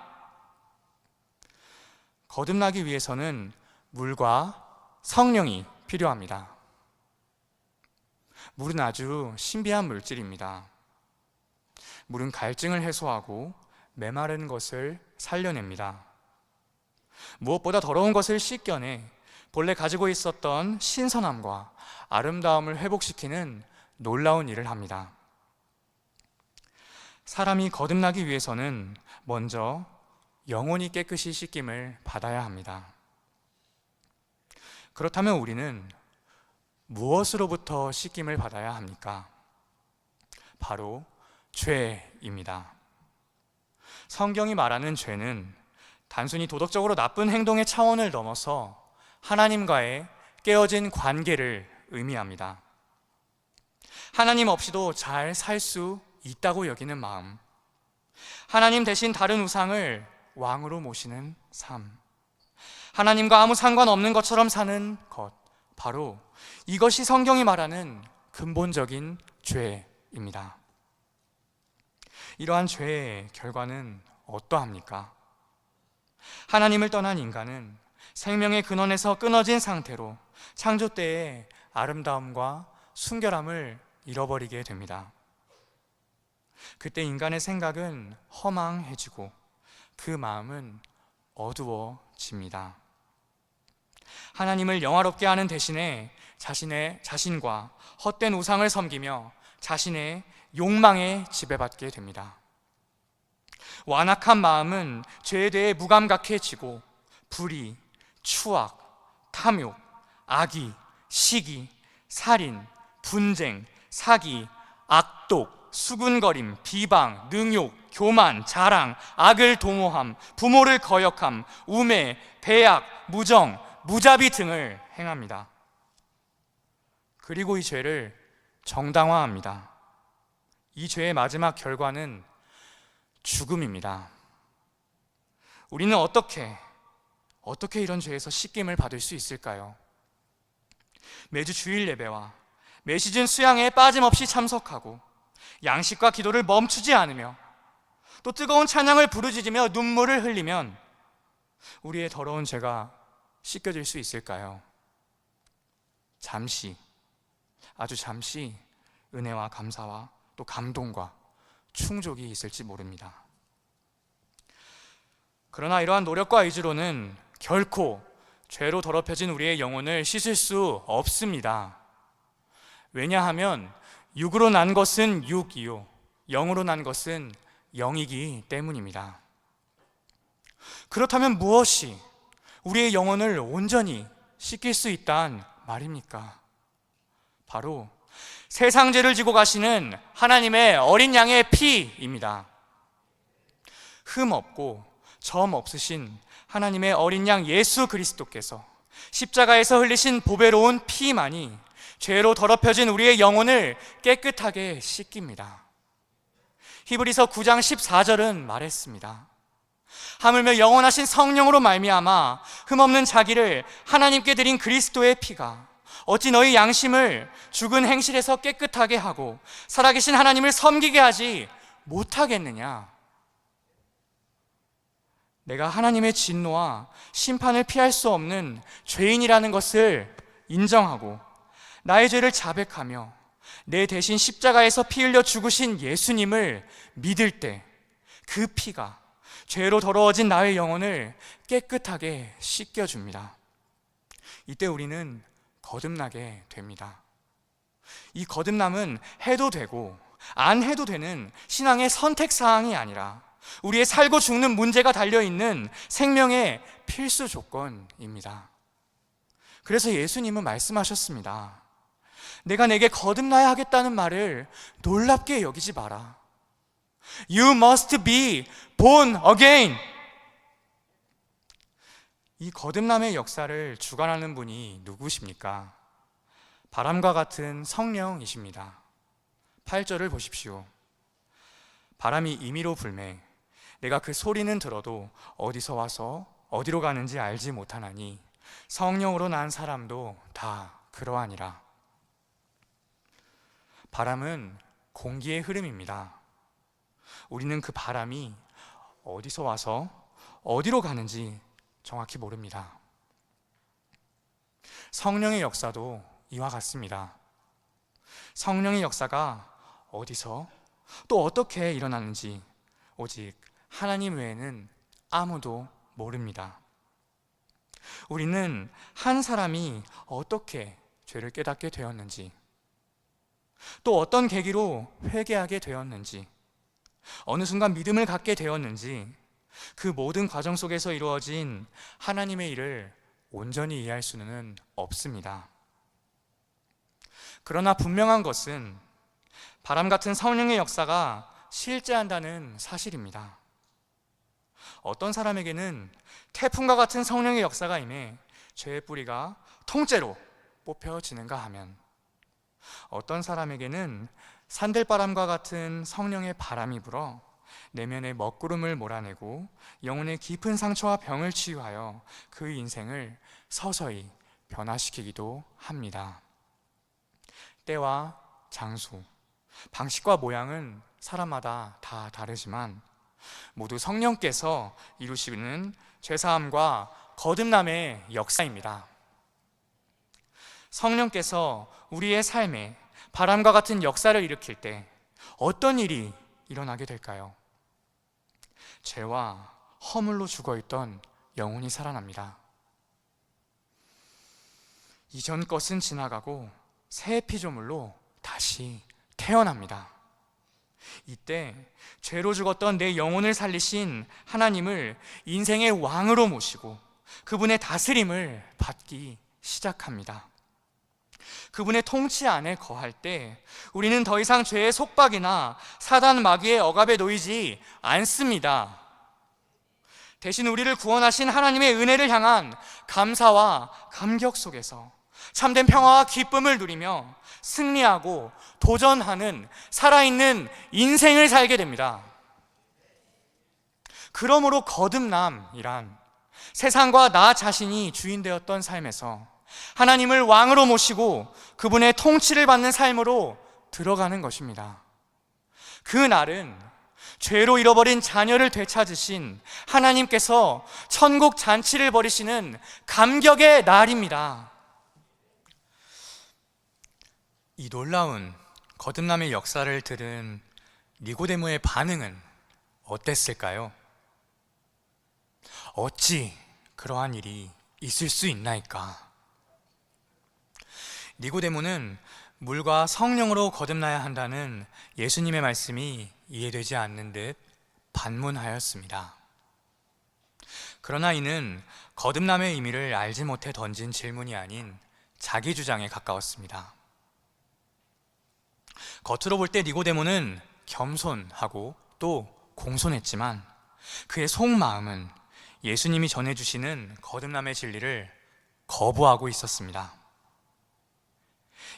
거듭나기 위해서는 물과 성령이 필요합니다. 물은 아주 신비한 물질입니다. 물은 갈증을 해소하고 메마른 것을 살려냅니다. 무엇보다 더러운 것을 씻겨내 본래 가지고 있었던 신선함과 아름다움을 회복시키는 놀라운 일을 합니다. 사람이 거듭나기 위해서는 먼저 영혼이 깨끗이 씻김을 받아야 합니다. 그렇다면 우리는 무엇으로부터 씻김을 받아야 합니까? 바로 죄입니다. 성경이 말하는 죄는 단순히 도덕적으로 나쁜 행동의 차원을 넘어서 하나님과의 깨어진 관계를 의미합니다. 하나님 없이도 잘 살 수 있다고 여기는 마음, 하나님 대신 다른 우상을 왕으로 모시는 삶, 하나님과 아무 상관없는 것처럼 사는 것, 바로 이것이 성경이 말하는 근본적인 죄입니다. 이러한 죄의 결과는 어떠합니까? 하나님을 떠난 인간은 생명의 근원에서 끊어진 상태로 창조 때의 아름다움과 순결함을 잃어버리게 됩니다. 그때 인간의 생각은 허망해지고 그 마음은 어두워집니다. 하나님을 영화롭게 하는 대신에 자신과 헛된 우상을 섬기며 자신의 욕망에 지배받게 됩니다. 완악한 마음은 죄에 대해 무감각해지고 불의, 추악, 탐욕, 악의, 시기, 살인, 분쟁, 사기, 악독, 수군거림, 비방, 능욕, 교만, 자랑, 악을 도모함, 부모를 거역함, 우매, 배약, 무정, 무자비 등을 행합니다. 그리고 이 죄를 정당화합니다. 이 죄의 마지막 결과는 죽음입니다. 우리는 어떻게 이런 죄에서 씻김을 받을 수 있을까요? 매주 주일 예배와 매 시즌 수양에 빠짐없이 참석하고 양식과 기도를 멈추지 않으며 또 뜨거운 찬양을 부르짖으며 눈물을 흘리면 우리의 더러운 죄가 씻겨질 수 있을까요? 잠시, 아주 잠시 은혜와 감사와 또 감동과 충족이 있을지 모릅니다. 그러나 이러한 노력과 의지로는 결코 죄로 더럽혀진 우리의 영혼을 씻을 수 없습니다. 왜냐하면 육으로 난 것은 육이요 영으로 난 것은 영이기 때문입니다. 그렇다면 무엇이 우리의 영혼을 온전히 씻길 수 있단 말입니까? 바로 세상 죄를 지고 가시는 하나님의 어린 양의 피입니다. 흠 없고 점 없으신 하나님의 어린 양 예수 그리스도께서 십자가에서 흘리신 보배로운 피만이 죄로 더럽혀진 우리의 영혼을 깨끗하게 씻깁니다. 히브리서 9장 14절은 말했습니다. 하물며 영원하신 성령으로 말미암아 흠없는 자기를 하나님께 드린 그리스도의 피가 어찌 너희 양심을 죽은 행실에서 깨끗하게 하고 살아계신 하나님을 섬기게 하지 못하겠느냐? 내가 하나님의 진노와 심판을 피할 수 없는 죄인이라는 것을 인정하고 나의 죄를 자백하며 내 대신 십자가에서 피 흘려 죽으신 예수님을 믿을 때 그 피가 죄로 더러워진 나의 영혼을 깨끗하게 씻겨줍니다. 이때 우리는 거듭나게 됩니다. 이 거듭남은 해도 되고 안 해도 되는 신앙의 선택사항이 아니라 우리의 살고 죽는 문제가 달려있는 생명의 필수 조건입니다. 그래서 예수님은 말씀하셨습니다. 내가 내게 거듭나야 하겠다는 말을 놀랍게 여기지 마라. You must be born again. 이 거듭남의 역사를 주관하는 분이 누구십니까? 바람과 같은 성령이십니다. 8절을 보십시오. 바람이 임의로 불매 내가 그 소리는 들어도 어디서 와서 어디로 가는지 알지 못하나니 성령으로 난 사람도 다 그러하니라. 바람은 공기의 흐름입니다. 우리는 그 바람이 어디서 와서 어디로 가는지 정확히 모릅니다. 성령의 역사도 이와 같습니다. 성령의 역사가 어디서 또 어떻게 일어나는지 오직 하나님 외에는 아무도 모릅니다. 우리는 한 사람이 어떻게 죄를 깨닫게 되었는지, 또 어떤 계기로 회개하게 되었는지, 어느 순간 믿음을 갖게 되었는지, 그 모든 과정 속에서 이루어진 하나님의 일을 온전히 이해할 수는 없습니다. 그러나 분명한 것은 바람 같은 성령의 역사가 실제한다는 사실입니다. 어떤 사람에게는 태풍과 같은 성령의 역사가 임해 죄의 뿌리가 통째로 뽑혀지는가 하면, 어떤 사람에게는 산들바람과 같은 성령의 바람이 불어 내면의 먹구름을 몰아내고 영혼의 깊은 상처와 병을 치유하여 그 인생을 서서히 변화시키기도 합니다. 때와 장소, 방식과 모양은 사람마다 다 다르지만 모두 성령께서 이루시는 죄사함과 거듭남의 역사입니다. 성령께서 우리의 삶에 바람과 같은 역사를 일으킬 때 어떤 일이 일어나게 될까요? 죄와 허물로 죽어있던 영혼이 살아납니다. 이전 것은 지나가고 새 피조물로 다시 태어납니다. 이때 죄로 죽었던 내 영혼을 살리신 하나님을 인생의 왕으로 모시고 그분의 다스림을 받기 시작합니다. 그분의 통치 안에 거할 때 우리는 더 이상 죄의 속박이나 사단 마귀의 억압에 놓이지 않습니다. 대신 우리를 구원하신 하나님의 은혜를 향한 감사와 감격 속에서 참된 평화와 기쁨을 누리며 승리하고 도전하는 살아있는 인생을 살게 됩니다. 그러므로 거듭남이란 세상과 나 자신이 주인 되었던 삶에서 하나님을 왕으로 모시고 그분의 통치를 받는 삶으로 들어가는 것입니다. 그 날은 죄로 잃어버린 자녀를 되찾으신 하나님께서 천국 잔치를 벌이시는 감격의 날입니다. 이 놀라운 거듭남의 역사를 들은 니고데모의 반응은 어땠을까요? 어찌 그러한 일이 있을 수 있나이까? 니고데모는 물과 성령으로 거듭나야 한다는 예수님의 말씀이 이해되지 않는 듯 반문하였습니다. 그러나 이는 거듭남의 의미를 알지 못해 던진 질문이 아닌 자기 주장에 가까웠습니다. 겉으로 볼 때 니고데모는 겸손하고 또 공손했지만 그의 속마음은 예수님이 전해주시는 거듭남의 진리를 거부하고 있었습니다.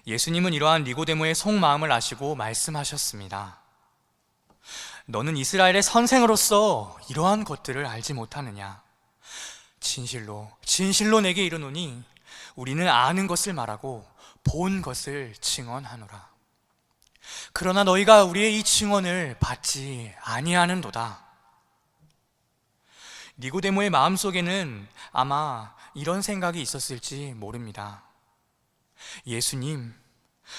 예수님은 이러한 니고데모의 속마음을 아시고 말씀하셨습니다. 너는 이스라엘의 선생으로서 이러한 것들을 알지 못하느냐? 진실로 진실로 내게 이르노니 우리는 아는 것을 말하고 본 것을 증언하노라. 그러나 너희가 우리의 이 증언을 받지 아니하는도다. 니고데모의 마음속에는 아마 이런 생각이 있었을지 모릅니다. 예수님,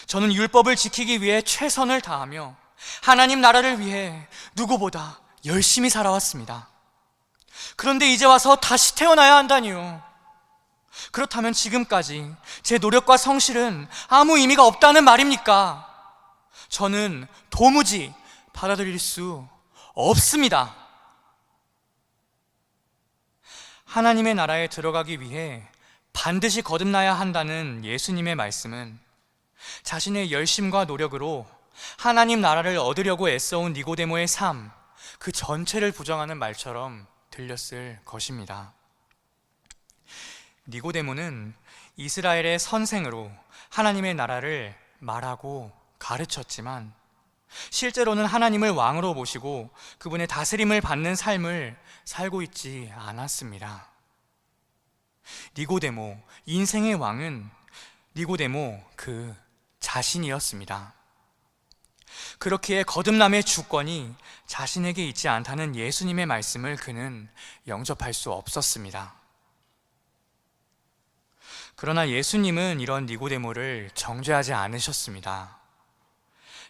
저는 율법을 지키기 위해 최선을 다하며 하나님 나라를 위해 누구보다 열심히 살아왔습니다. 그런데 이제 와서 다시 태어나야 한다니요. 그렇다면 지금까지 제 노력과 성실은 아무 의미가 없다는 말입니까? 저는 도무지 받아들일 수 없습니다. 하나님의 나라에 들어가기 위해 반드시 거듭나야 한다는 예수님의 말씀은 자신의 열심과 노력으로 하나님 나라를 얻으려고 애써온 니고데모의 삶, 그 전체를 부정하는 말처럼 들렸을 것입니다. 니고데모는 이스라엘의 선생으로 하나님의 나라를 말하고 가르쳤지만 실제로는 하나님을 왕으로 모시고 그분의 다스림을 받는 삶을 살고 있지 않았습니다. 니고데모, 인생의 왕은 니고데모 그 자신이었습니다. 그렇기에 거듭남의 주권이 자신에게 있지 않다는 예수님의 말씀을 그는 영접할 수 없었습니다. 그러나 예수님은 이런 니고데모를 정죄하지 않으셨습니다.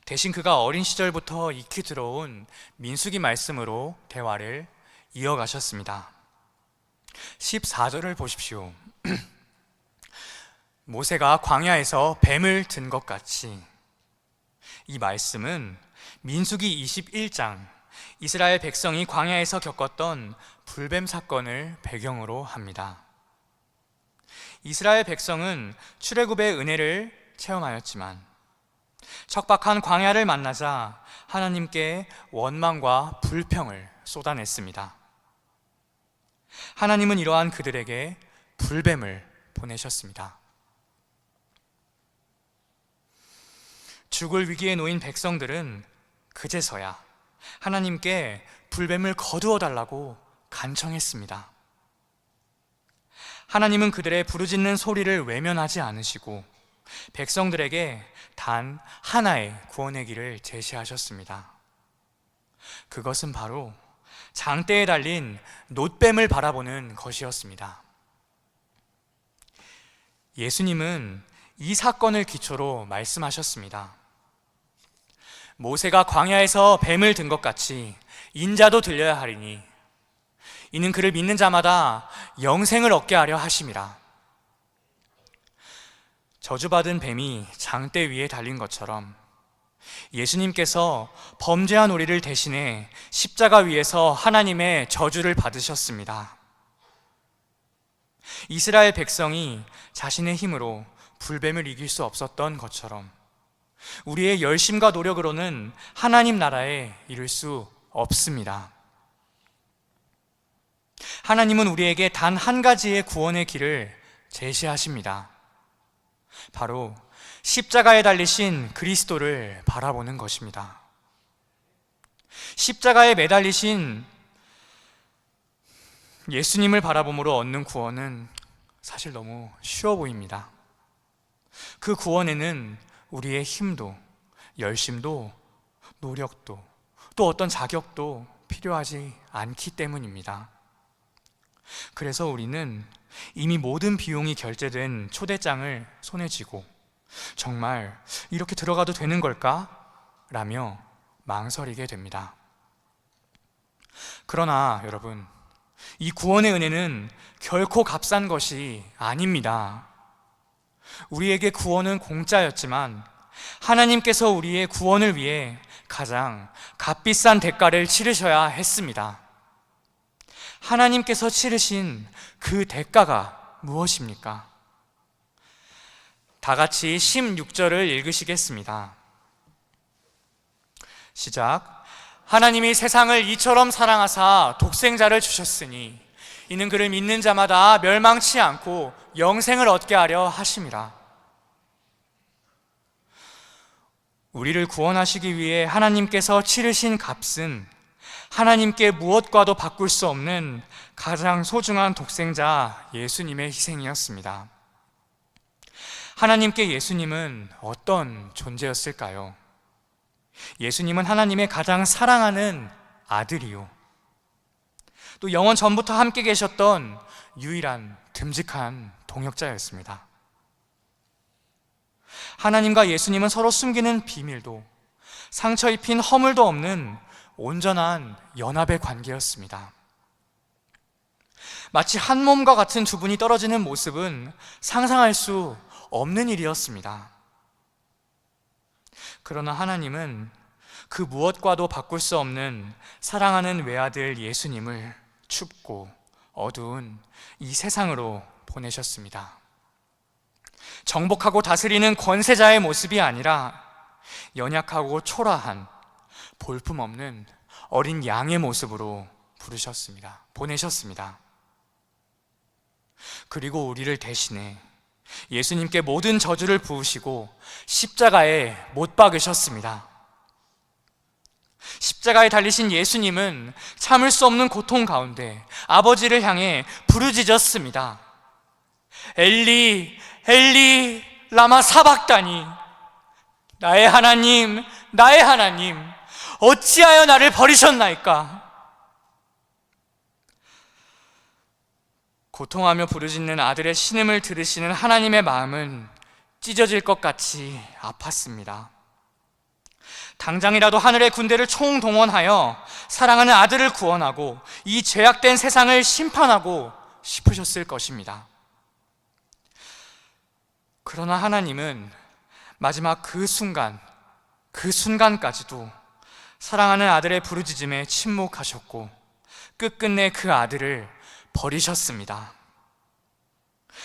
대신 그가 어린 시절부터 익히 들어온 민수기 말씀으로 대화를 이어가셨습니다. 14절을 보십시오. 모세가 광야에서 뱀을 든 것 같이. 이 말씀은 민수기 21장 이스라엘 백성이 광야에서 겪었던 불뱀 사건을 배경으로 합니다. 이스라엘 백성은 출애굽의 은혜를 체험하였지만 척박한 광야를 만나자 하나님께 원망과 불평을 쏟아냈습니다. 하나님은 이러한 그들에게 불뱀을 보내셨습니다. 죽을 위기에 놓인 백성들은 그제서야 하나님께 불뱀을 거두어 달라고 간청했습니다. 하나님은 그들의 부르짖는 소리를 외면하지 않으시고 백성들에게 단 하나의 구원의 길을 제시하셨습니다. 그것은 바로 장대에 달린 놋뱀을 바라보는 것이었습니다. 예수님은 이 사건을 기초로 말씀하셨습니다. 모세가 광야에서 뱀을 든 것 같이 인자도 들려야 하리니 이는 그를 믿는 자마다 영생을 얻게 하려 하심이라. 저주받은 뱀이 장대 위에 달린 것처럼 예수님께서 범죄한 우리를 대신해 십자가 위에서 하나님의 저주를 받으셨습니다. 이스라엘 백성이 자신의 힘으로 불뱀을 이길 수 없었던 것처럼 우리의 열심과 노력으로는 하나님 나라에 이를 수 없습니다. 하나님은 우리에게 단 한 가지의 구원의 길을 제시하십니다. 바로 십자가에 달리신 그리스도를 바라보는 것입니다. 십자가에 매달리신 예수님을 바라봄으로 얻는 구원은 사실 너무 쉬워 보입니다. 그 구원에는 우리의 힘도, 열심도, 노력도, 또 어떤 자격도 필요하지 않기 때문입니다. 그래서 우리는 이미 모든 비용이 결제된 초대장을 손에 쥐고 정말 이렇게 들어가도 되는 걸까? 라며 망설이게 됩니다. 그러나 여러분, 이 구원의 은혜는 결코 값싼 것이 아닙니다. 우리에게 구원은 공짜였지만 하나님께서 우리의 구원을 위해 가장 값비싼 대가를 치르셔야 했습니다. 하나님께서 치르신 그 대가가 무엇입니까? 다 같이 16절을 읽으시겠습니다. 시작. 하나님이 세상을 이처럼 사랑하사 독생자를 주셨으니 이는 그를 믿는 자마다 멸망치 않고 영생을 얻게 하려 하심이라. 우리를 구원하시기 위해 하나님께서 치르신 값은 하나님께 무엇과도 바꿀 수 없는 가장 소중한 독생자 예수님의 희생이었습니다. 하나님께 예수님은 어떤 존재였을까요? 예수님은 하나님의 가장 사랑하는 아들이요, 또 영원 전부터 함께 계셨던 유일한 듬직한 동역자였습니다. 하나님과 예수님은 서로 숨기는 비밀도 상처 입힌 허물도 없는 온전한 연합의 관계였습니다. 마치 한 몸과 같은 두 분이 떨어지는 모습은 상상할 수 없는 일이었습니다. 그러나 하나님은 그 무엇과도 바꿀 수 없는 사랑하는 외아들 예수님을 춥고 어두운 이 세상으로 보내셨습니다. 정복하고 다스리는 권세자의 모습이 아니라 연약하고 초라한 볼품없는 어린 양의 모습으로 보내셨습니다. 그리고 우리를 대신해 예수님께 모든 저주를 부으시고 십자가에 못 박으셨습니다. 십자가에 달리신 예수님은 참을 수 없는 고통 가운데 아버지를 향해 부르짖었습니다. 엘리 엘리 라마 사박다니, 나의 하나님 나의 하나님 어찌하여 나를 버리셨나이까. 고통하며 부르짖는 아들의 신음을 들으시는 하나님의 마음은 찢어질 것 같이 아팠습니다. 당장이라도 하늘의 군대를 총동원하여 사랑하는 아들을 구원하고 이 죄악된 세상을 심판하고 싶으셨을 것입니다. 그러나 하나님은 마지막 그 순간까지도 사랑하는 아들의 부르짖음에 침묵하셨고 끝끝내 그 아들을 버리셨습니다.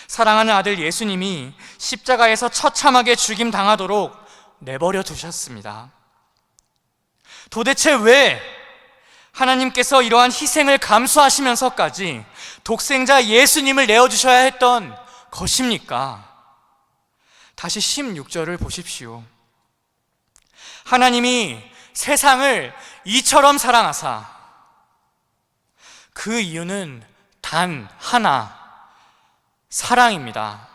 사랑하는 아들 예수님이 십자가에서 처참하게 죽임당하도록 내버려 두셨습니다. 도대체 왜 하나님께서 이러한 희생을 감수하시면서까지 독생자 예수님을 내어주셔야 했던 것입니까? 다시 16절을 보십시오. 하나님이 세상을 이처럼 사랑하사, 그 이유는 단 하나, 사랑입니다.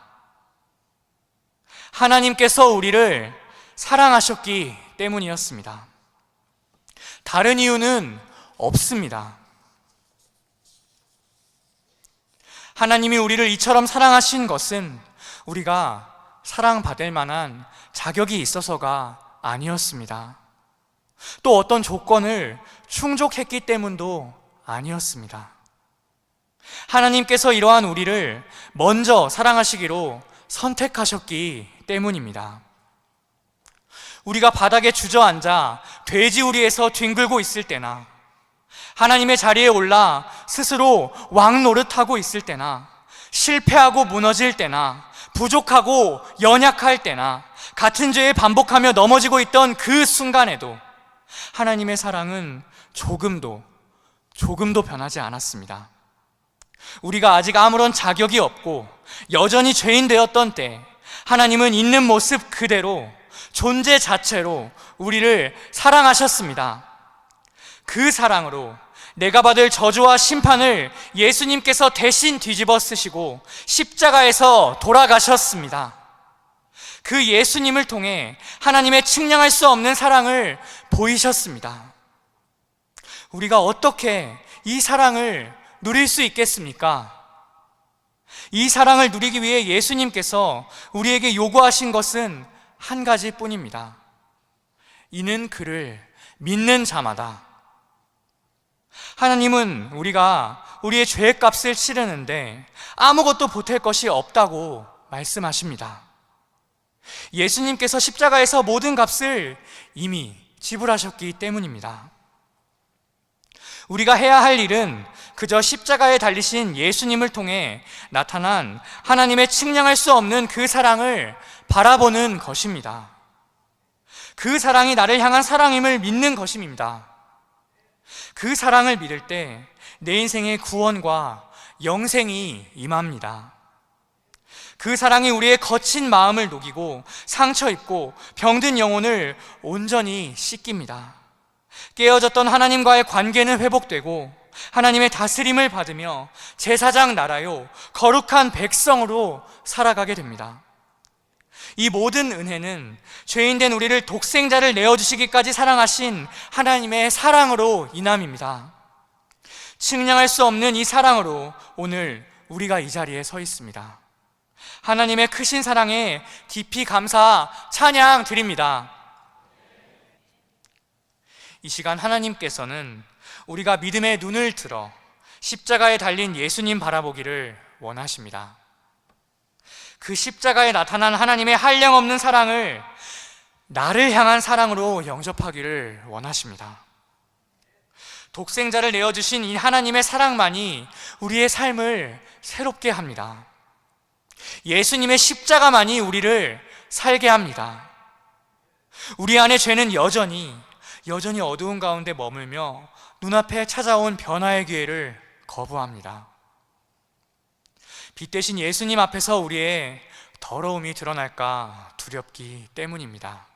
하나님께서 우리를 사랑하셨기 때문이었습니다. 다른 이유는 없습니다. 하나님이 우리를 이처럼 사랑하신 것은 우리가 사랑받을 만한 자격이 있어서가 아니었습니다. 또 어떤 조건을 충족했기 때문도 아니었습니다. 하나님께서 이러한 우리를 먼저 사랑하시기로 선택하셨기 때문입니다. 우리가 바닥에 주저앉아 돼지우리에서 뒹굴고 있을 때나, 하나님의 자리에 올라 스스로 왕 노릇하고 있을 때나, 실패하고 무너질 때나, 부족하고 연약할 때나, 같은 죄에 반복하며 넘어지고 있던 그 순간에도 하나님의 사랑은 조금도 변하지 않았습니다. 우리가 아직 아무런 자격이 없고 여전히 죄인 되었던 때 하나님은 있는 모습 그대로, 존재 자체로 우리를 사랑하셨습니다. 그 사랑으로 내가 받을 저주와 심판을 예수님께서 대신 뒤집어 쓰시고 십자가에서 돌아가셨습니다. 그 예수님을 통해 하나님의 측량할 수 없는 사랑을 보이셨습니다. 우리가 어떻게 이 사랑을 누릴 수 있겠습니까? 이 사랑을 누리기 위해 예수님께서 우리에게 요구하신 것은 한 가지뿐입니다. 이는 그를 믿는 자마다. 하나님은 우리가 우리의 죄값을 치르는데 아무것도 보탤 것이 없다고 말씀하십니다. 예수님께서 십자가에서 모든 값을 이미 지불하셨기 때문입니다. 우리가 해야 할 일은 그저 십자가에 달리신 예수님을 통해 나타난 하나님의 측량할 수 없는 그 사랑을 바라보는 것입니다. 그 사랑이 나를 향한 사랑임을 믿는 것입니다. 그 사랑을 믿을 때 내 인생의 구원과 영생이 임합니다. 그 사랑이 우리의 거친 마음을 녹이고 상처 입고 병든 영혼을 온전히 씻깁니다. 깨어졌던 하나님과의 관계는 회복되고 하나님의 다스림을 받으며 제사장 나라요 거룩한 백성으로 살아가게 됩니다. 이 모든 은혜는 죄인된 우리를 독생자를 내어주시기까지 사랑하신 하나님의 사랑으로 인함입니다. 측량할 수 없는 이 사랑으로 오늘 우리가 이 자리에 서 있습니다. 하나님의 크신 사랑에 깊이 감사 찬양 드립니다. 이 시간 하나님께서는 우리가 믿음의 눈을 들어 십자가에 달린 예수님 바라보기를 원하십니다. 그 십자가에 나타난 하나님의 한량없는 사랑을 나를 향한 사랑으로 영접하기를 원하십니다. 독생자를 내어주신 이 하나님의 사랑만이 우리의 삶을 새롭게 합니다. 예수님의 십자가만이 우리를 살게 합니다. 우리 안의 죄는 여전히 어두운 가운데 머물며 눈앞에 찾아온 변화의 기회를 거부합니다. 빛 대신 예수님 앞에서 우리의 더러움이 드러날까 두렵기 때문입니다.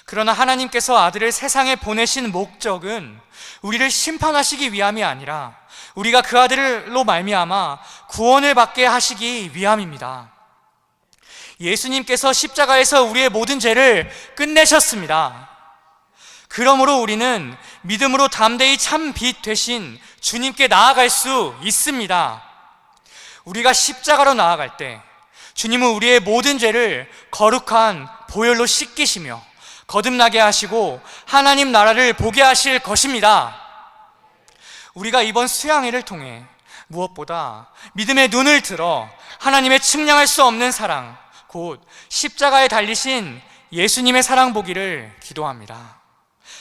그러나 하나님께서 아들을 세상에 보내신 목적은 우리를 심판하시기 위함이 아니라 우리가 그 아들로 말미암아 구원을 받게 하시기 위함입니다. 예수님께서 십자가에서 우리의 모든 죄를 끝내셨습니다. 그러므로 우리는 믿음으로 담대히 참 빛 되신 주님께 나아갈 수 있습니다. 우리가 십자가로 나아갈 때 주님은 우리의 모든 죄를 거룩한 보혈로 씻기시며 거듭나게 하시고 하나님 나라를 보게 하실 것입니다. 우리가 이번 수양회를 통해 무엇보다 믿음의 눈을 들어 하나님의 측량할 수 없는 사랑, 곧 십자가에 달리신 예수님의 사랑 보기를 기도합니다.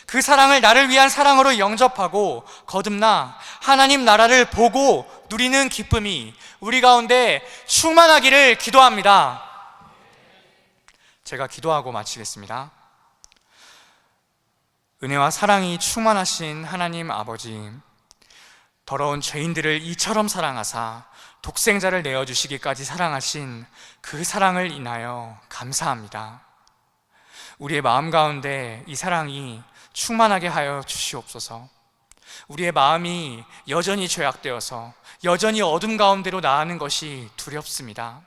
그 사랑을 나를 위한 사랑으로 영접하고 거듭나 하나님 나라를 보고 누리는 기쁨이 우리 가운데 충만하기를 기도합니다. 제가 기도하고 마치겠습니다. 은혜와 사랑이 충만하신 하나님 아버지, 더러운 죄인들을 이처럼 사랑하사 독생자를 내어주시기까지 사랑하신 그 사랑을 인하여 감사합니다. 우리의 마음 가운데 이 사랑이 충만하게 하여 주시옵소서. 우리의 마음이 여전히 죄악되어서 여전히 어둠 가운데로 나아가는 것이 두렵습니다.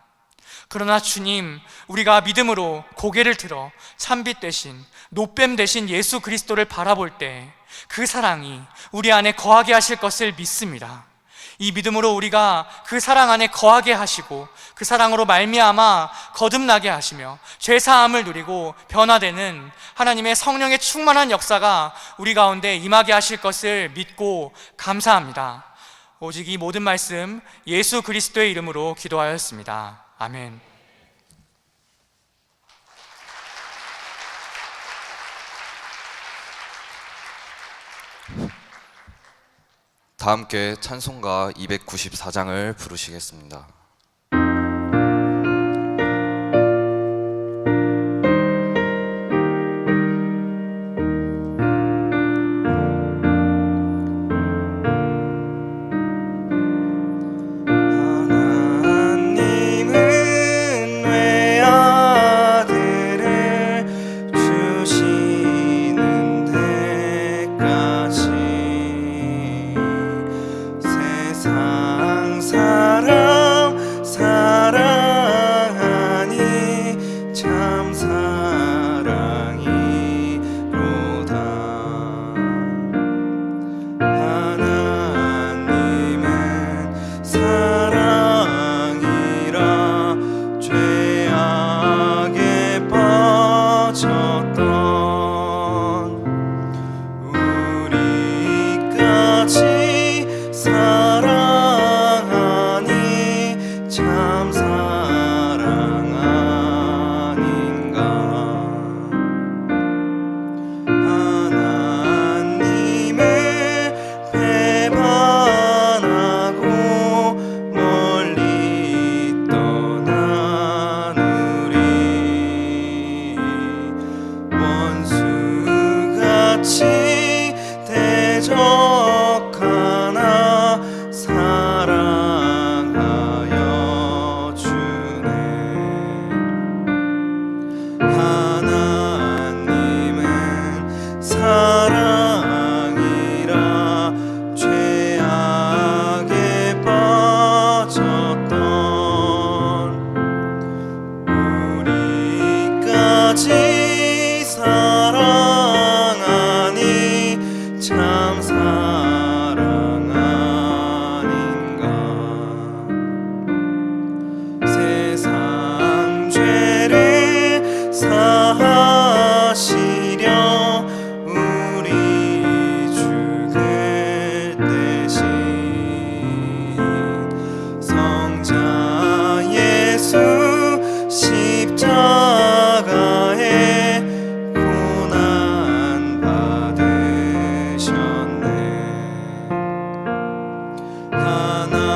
그러나 주님, 우리가 믿음으로 고개를 들어 참빛 대신 노뱀 대신 예수 그리스도를 바라볼 때 그 사랑이 우리 안에 거하게 하실 것을 믿습니다. 이 믿음으로 우리가 그 사랑 안에 거하게 하시고 그 사랑으로 말미암아 거듭나게 하시며 죄사함을 누리고 변화되는 하나님의 성령의 충만한 역사가 우리 가운데 임하게 하실 것을 믿고 감사합니다. 오직 이 모든 말씀 예수 그리스도의 이름으로 기도하였습니다. 아멘. 다 함께 찬송가 294장을 부르시겠습니다. 사랑 대신 성자 예수 십자가에 고난 받으셨네. 하나님은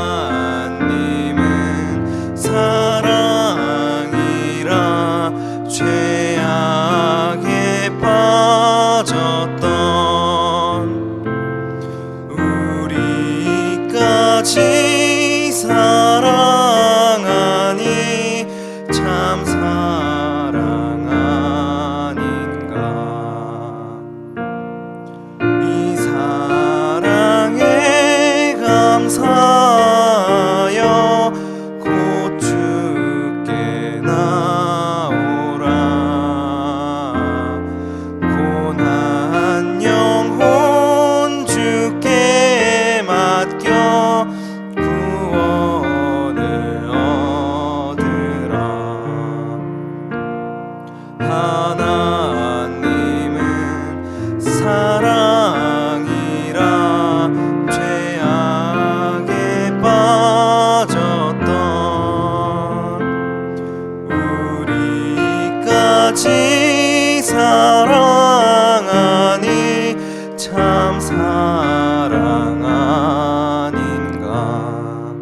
사랑이라 죄악에 빠졌던 우리까지 사랑하니 참 사랑 아닌가. 이 사랑에 감사하여 곧 주께 나오라. 고난 영혼 주께 맡겨 구원을 얻으라. 하나님은 사랑이라 죄악에 빠졌던 우리까지 사랑하니 참 사랑 아닌가.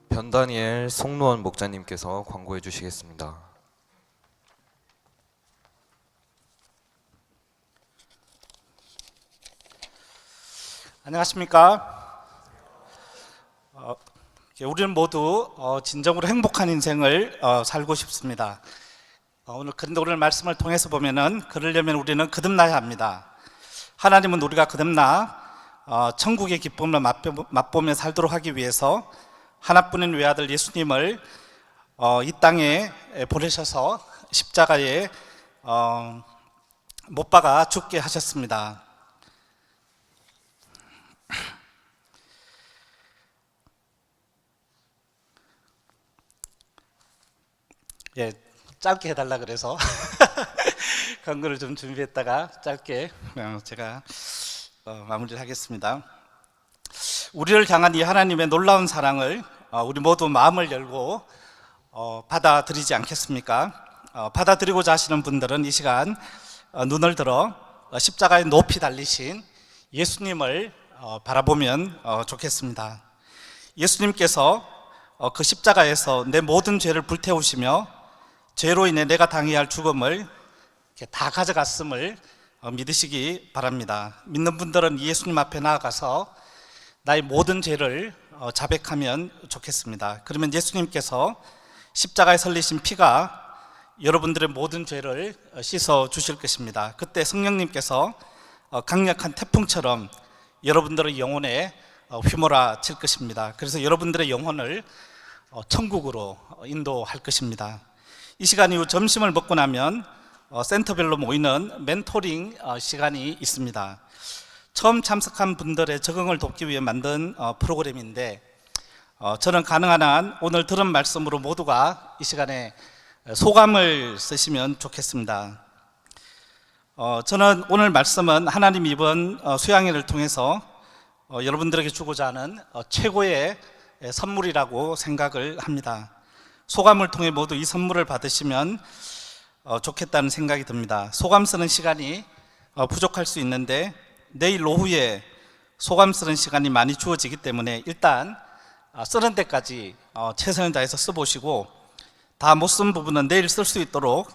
변다니엘 송로원 목자님께서 광고해 주시겠습니다. 안녕하십니까? 우리는 모두 진정으로 행복한 인생을 살고 싶습니다. 그런데 오늘 말씀을 통해서 보면은 그러려면 우리는 거듭나야 합니다. 하나님은 우리가 거듭나 천국의 기쁨을 맛보며 살도록 하기 위해서 하나뿐인 외아들 예수님을 이 땅에 보내셔서 십자가에 못 박아 죽게 하셨습니다. 예, 짧게 해달라 그래서 광고를 좀 준비했다가 짧게 제가 마무리를 하겠습니다. 우리를 향한 이 하나님의 놀라운 사랑을 우리 모두 마음을 열고 받아들이지 않겠습니까? 받아들이고자 하시는 분들은 이 시간 눈을 들어 십자가에 높이 달리신 예수님을 바라보면 좋겠습니다. 예수님께서 그 십자가에서 내 모든 죄를 불태우시며 죄로 인해 내가 당해야 할 죽음을 다 가져갔음을 믿으시기 바랍니다. 믿는 분들은 예수님 앞에 나아가서 나의 모든 죄를 자백하면 좋겠습니다. 그러면 예수님께서 십자가에 설리신 피가 여러분들의 모든 죄를 씻어 주실 것입니다. 그때 성령님께서 강력한 태풍처럼 여러분들의 영혼에 휘몰아칠 것입니다. 그래서 여러분들의 영혼을 천국으로 인도할 것입니다. 이 시간 이후 점심을 먹고 나면 센터별로 모이는 멘토링 시간이 있습니다. 처음 참석한 분들의 적응을 돕기 위해 만든 프로그램인데 저는 가능한 한 오늘 들은 말씀으로 모두가 이 시간에 소감을 쓰시면 좋겠습니다. 저는 오늘 말씀은 하나님 이번 수양회를 통해서 여러분들에게 주고자 하는 최고의 선물이라고 생각을 합니다. 소감을 통해 모두 이 선물을 받으시면 좋겠다는 생각이 듭니다. 소감 쓰는 시간이 부족할 수 있는데 내일 오후에 소감 쓰는 시간이 많이 주어지기 때문에 일단 쓰는 데까지 최선을 다해서 써보시고 다 못 쓴 부분은 내일 쓸 수 있도록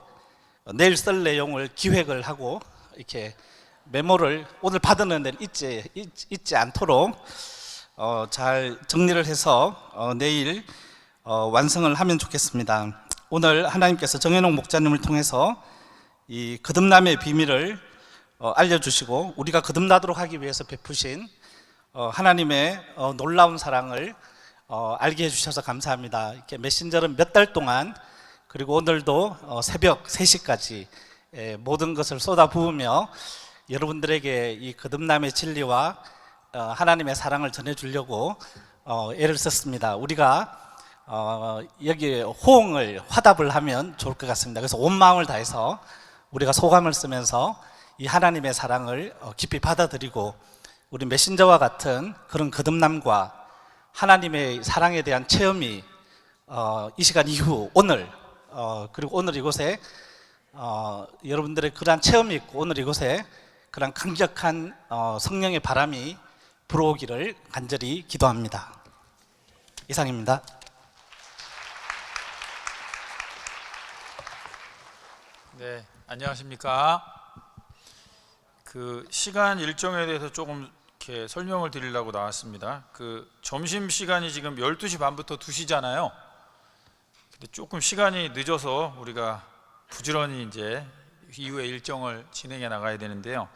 내일 쓸 내용을 기획을 하고 이렇게 메모를 오늘 받은 데는 잊지 않도록 잘 정리를 해서 내일 완성을 하면 좋겠습니다. 오늘 하나님께서 정현옥 목자님을 통해서 이 거듭남의 비밀을 알려주시고 우리가 거듭나도록 하기 위해서 베푸신 하나님의 놀라운 사랑을 알게 해주셔서 감사합니다. 이렇게 메신저는 몇 달 동안 그리고 오늘도 새벽 3시까지 모든 것을 쏟아부으며 여러분들에게 이 거듭남의 진리와 하나님의 사랑을 전해주려고 애를 썼습니다. 우리가 여기에 호응을 화답을 하면 좋을 것 같습니다. 그래서 온 마음을 다해서 우리가 소감을 쓰면서 이 하나님의 사랑을 깊이 받아들이고 우리 메신저와 같은 그런 거듭남과 하나님의 사랑에 대한 체험이 이 시간 이후 오늘 그리고 오늘 이곳에 여러분들의 그러한 체험이 있고 오늘 이곳에 그런 강력한 성령의 바람이 불어오기를 간절히 기도합니다. 이상입니다. 네, 안녕하십니까. 그 시간 일정에 대해서 조금 이렇게 설명을 드리려고 나왔습니다. 그 점심 시간이 지금 12시 반부터 2시잖아요. 근데 조금 시간이 늦어서 우리가 부지런히 이제 이후에 일정을 진행해 나가야 되는데요.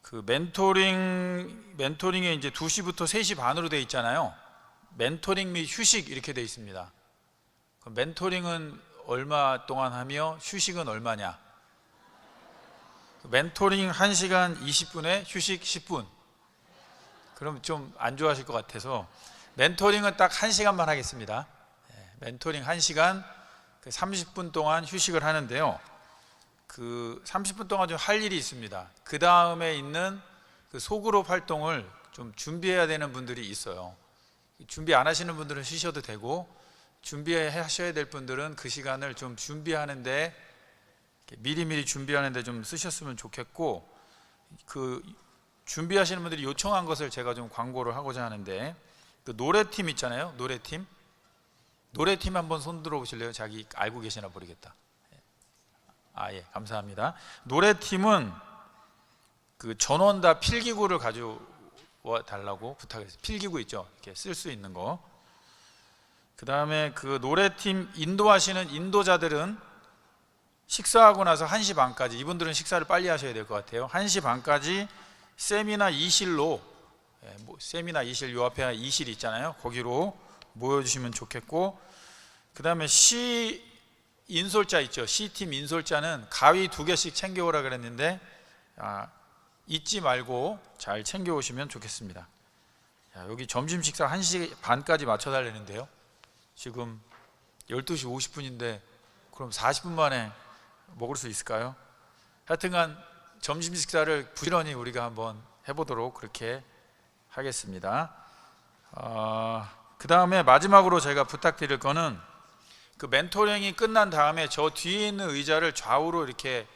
그 멘토링에 이제 2시부터 3시 반으로 돼 있잖아요. 멘토링 및 휴식 이렇게 돼 있습니다. 그럼 멘토링은 얼마 동안 하며 휴식은 얼마냐? 멘토링 1시간 20분에 휴식 10분. 그럼 좀 안 좋아하실 것 같아서 멘토링은 딱 1시간만 하겠습니다. 멘토링 1시간 30분 동안 휴식을 하는데요. 그 30분 동안 좀 할 일이 있습니다. 그 다음에 있는 그 소그룹 활동을 좀 준비해야 되는 분들이 있어요. 준비 안 하시는 분들은 쉬셔도 되고 준비하셔야 될 분들은 그 시간을 좀 준비하는데 미리미리 준비하는데 좀 쓰셨으면 좋겠고, 그 준비하시는 분들이 요청한 것을 제가 좀 광고를 하고자 하는데, 그 노래팀 있잖아요. 노래팀 한번 손 들어 보실래요? 자기 알고 계시나 모르겠다. 예, 감사합니다. 노래팀은 그 전원 다 필기구를 가져와 달라고 부탁했어요. 필기구 있죠? 이렇게 쓸 수 있는 거. 그 다음에 그 노래팀 인도하시는 인도자들은 식사하고 나서 1시 반까지, 이분들은 식사를 빨리 하셔야 될 것 같아요. 1시 반까지 세미나 2실로, 세미나 2실 요 앞에 2실 있잖아요. 거기로 모여주시면 좋겠고, 그 다음에 시 인솔자 있죠. C팀 인솔자는 가위 2개씩 챙겨오라 그랬는데 잊지 말고 잘 챙겨오시면 좋겠습니다. 여기 점심 식사 1시 반까지 맞춰달라는데요. 지금 12시 50분인데 그럼 40분 만에 먹을 수 있을까요? 하여튼간 점심 식사를 부지런히 우리가 한번 해보도록 그렇게 하겠습니다. 그 다음에 마지막으로 제가 부탁드릴 거는, 그 멘토링이 끝난 다음에 저 뒤에 있는 의자를 좌우로 이렇게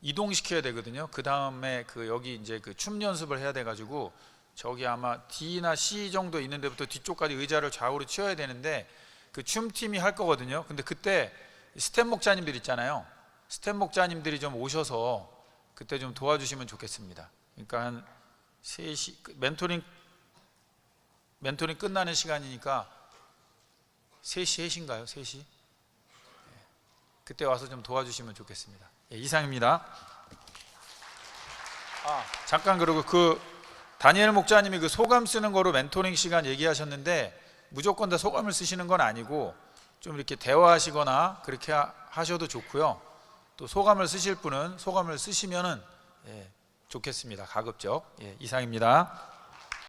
이동시켜야 되거든요. 그 다음에 그 여기 이제 그 춤 연습을 해야 돼가지고 저기 아마 D나 C 정도 있는 데부터 뒤쪽까지 의자를 좌우로 치워야 되는데 그 춤팀이 할 거거든요. 근데 그때 스텝 목자님들 있잖아요. 스텝 목자님들이 좀 오셔서 그때 좀 도와주시면 좋겠습니다. 그러니까 한 3시 멘토링 끝나는 시간이니까 3시인가요? 3시? 그때 와서 좀 도와주시면 좋겠습니다. 이상입니다. 잠깐, 그리고 그 다니엘 목자님이 그 소감 쓰는 거로 멘토링 시간 얘기하셨는데 무조건 다 소감을 쓰시는 건 아니고 좀 이렇게 대화하시거나 그렇게 하셔도 좋고요. 또 소감을 쓰실 분은 소감을 쓰시면은 좋겠습니다. 가급적. 이상입니다.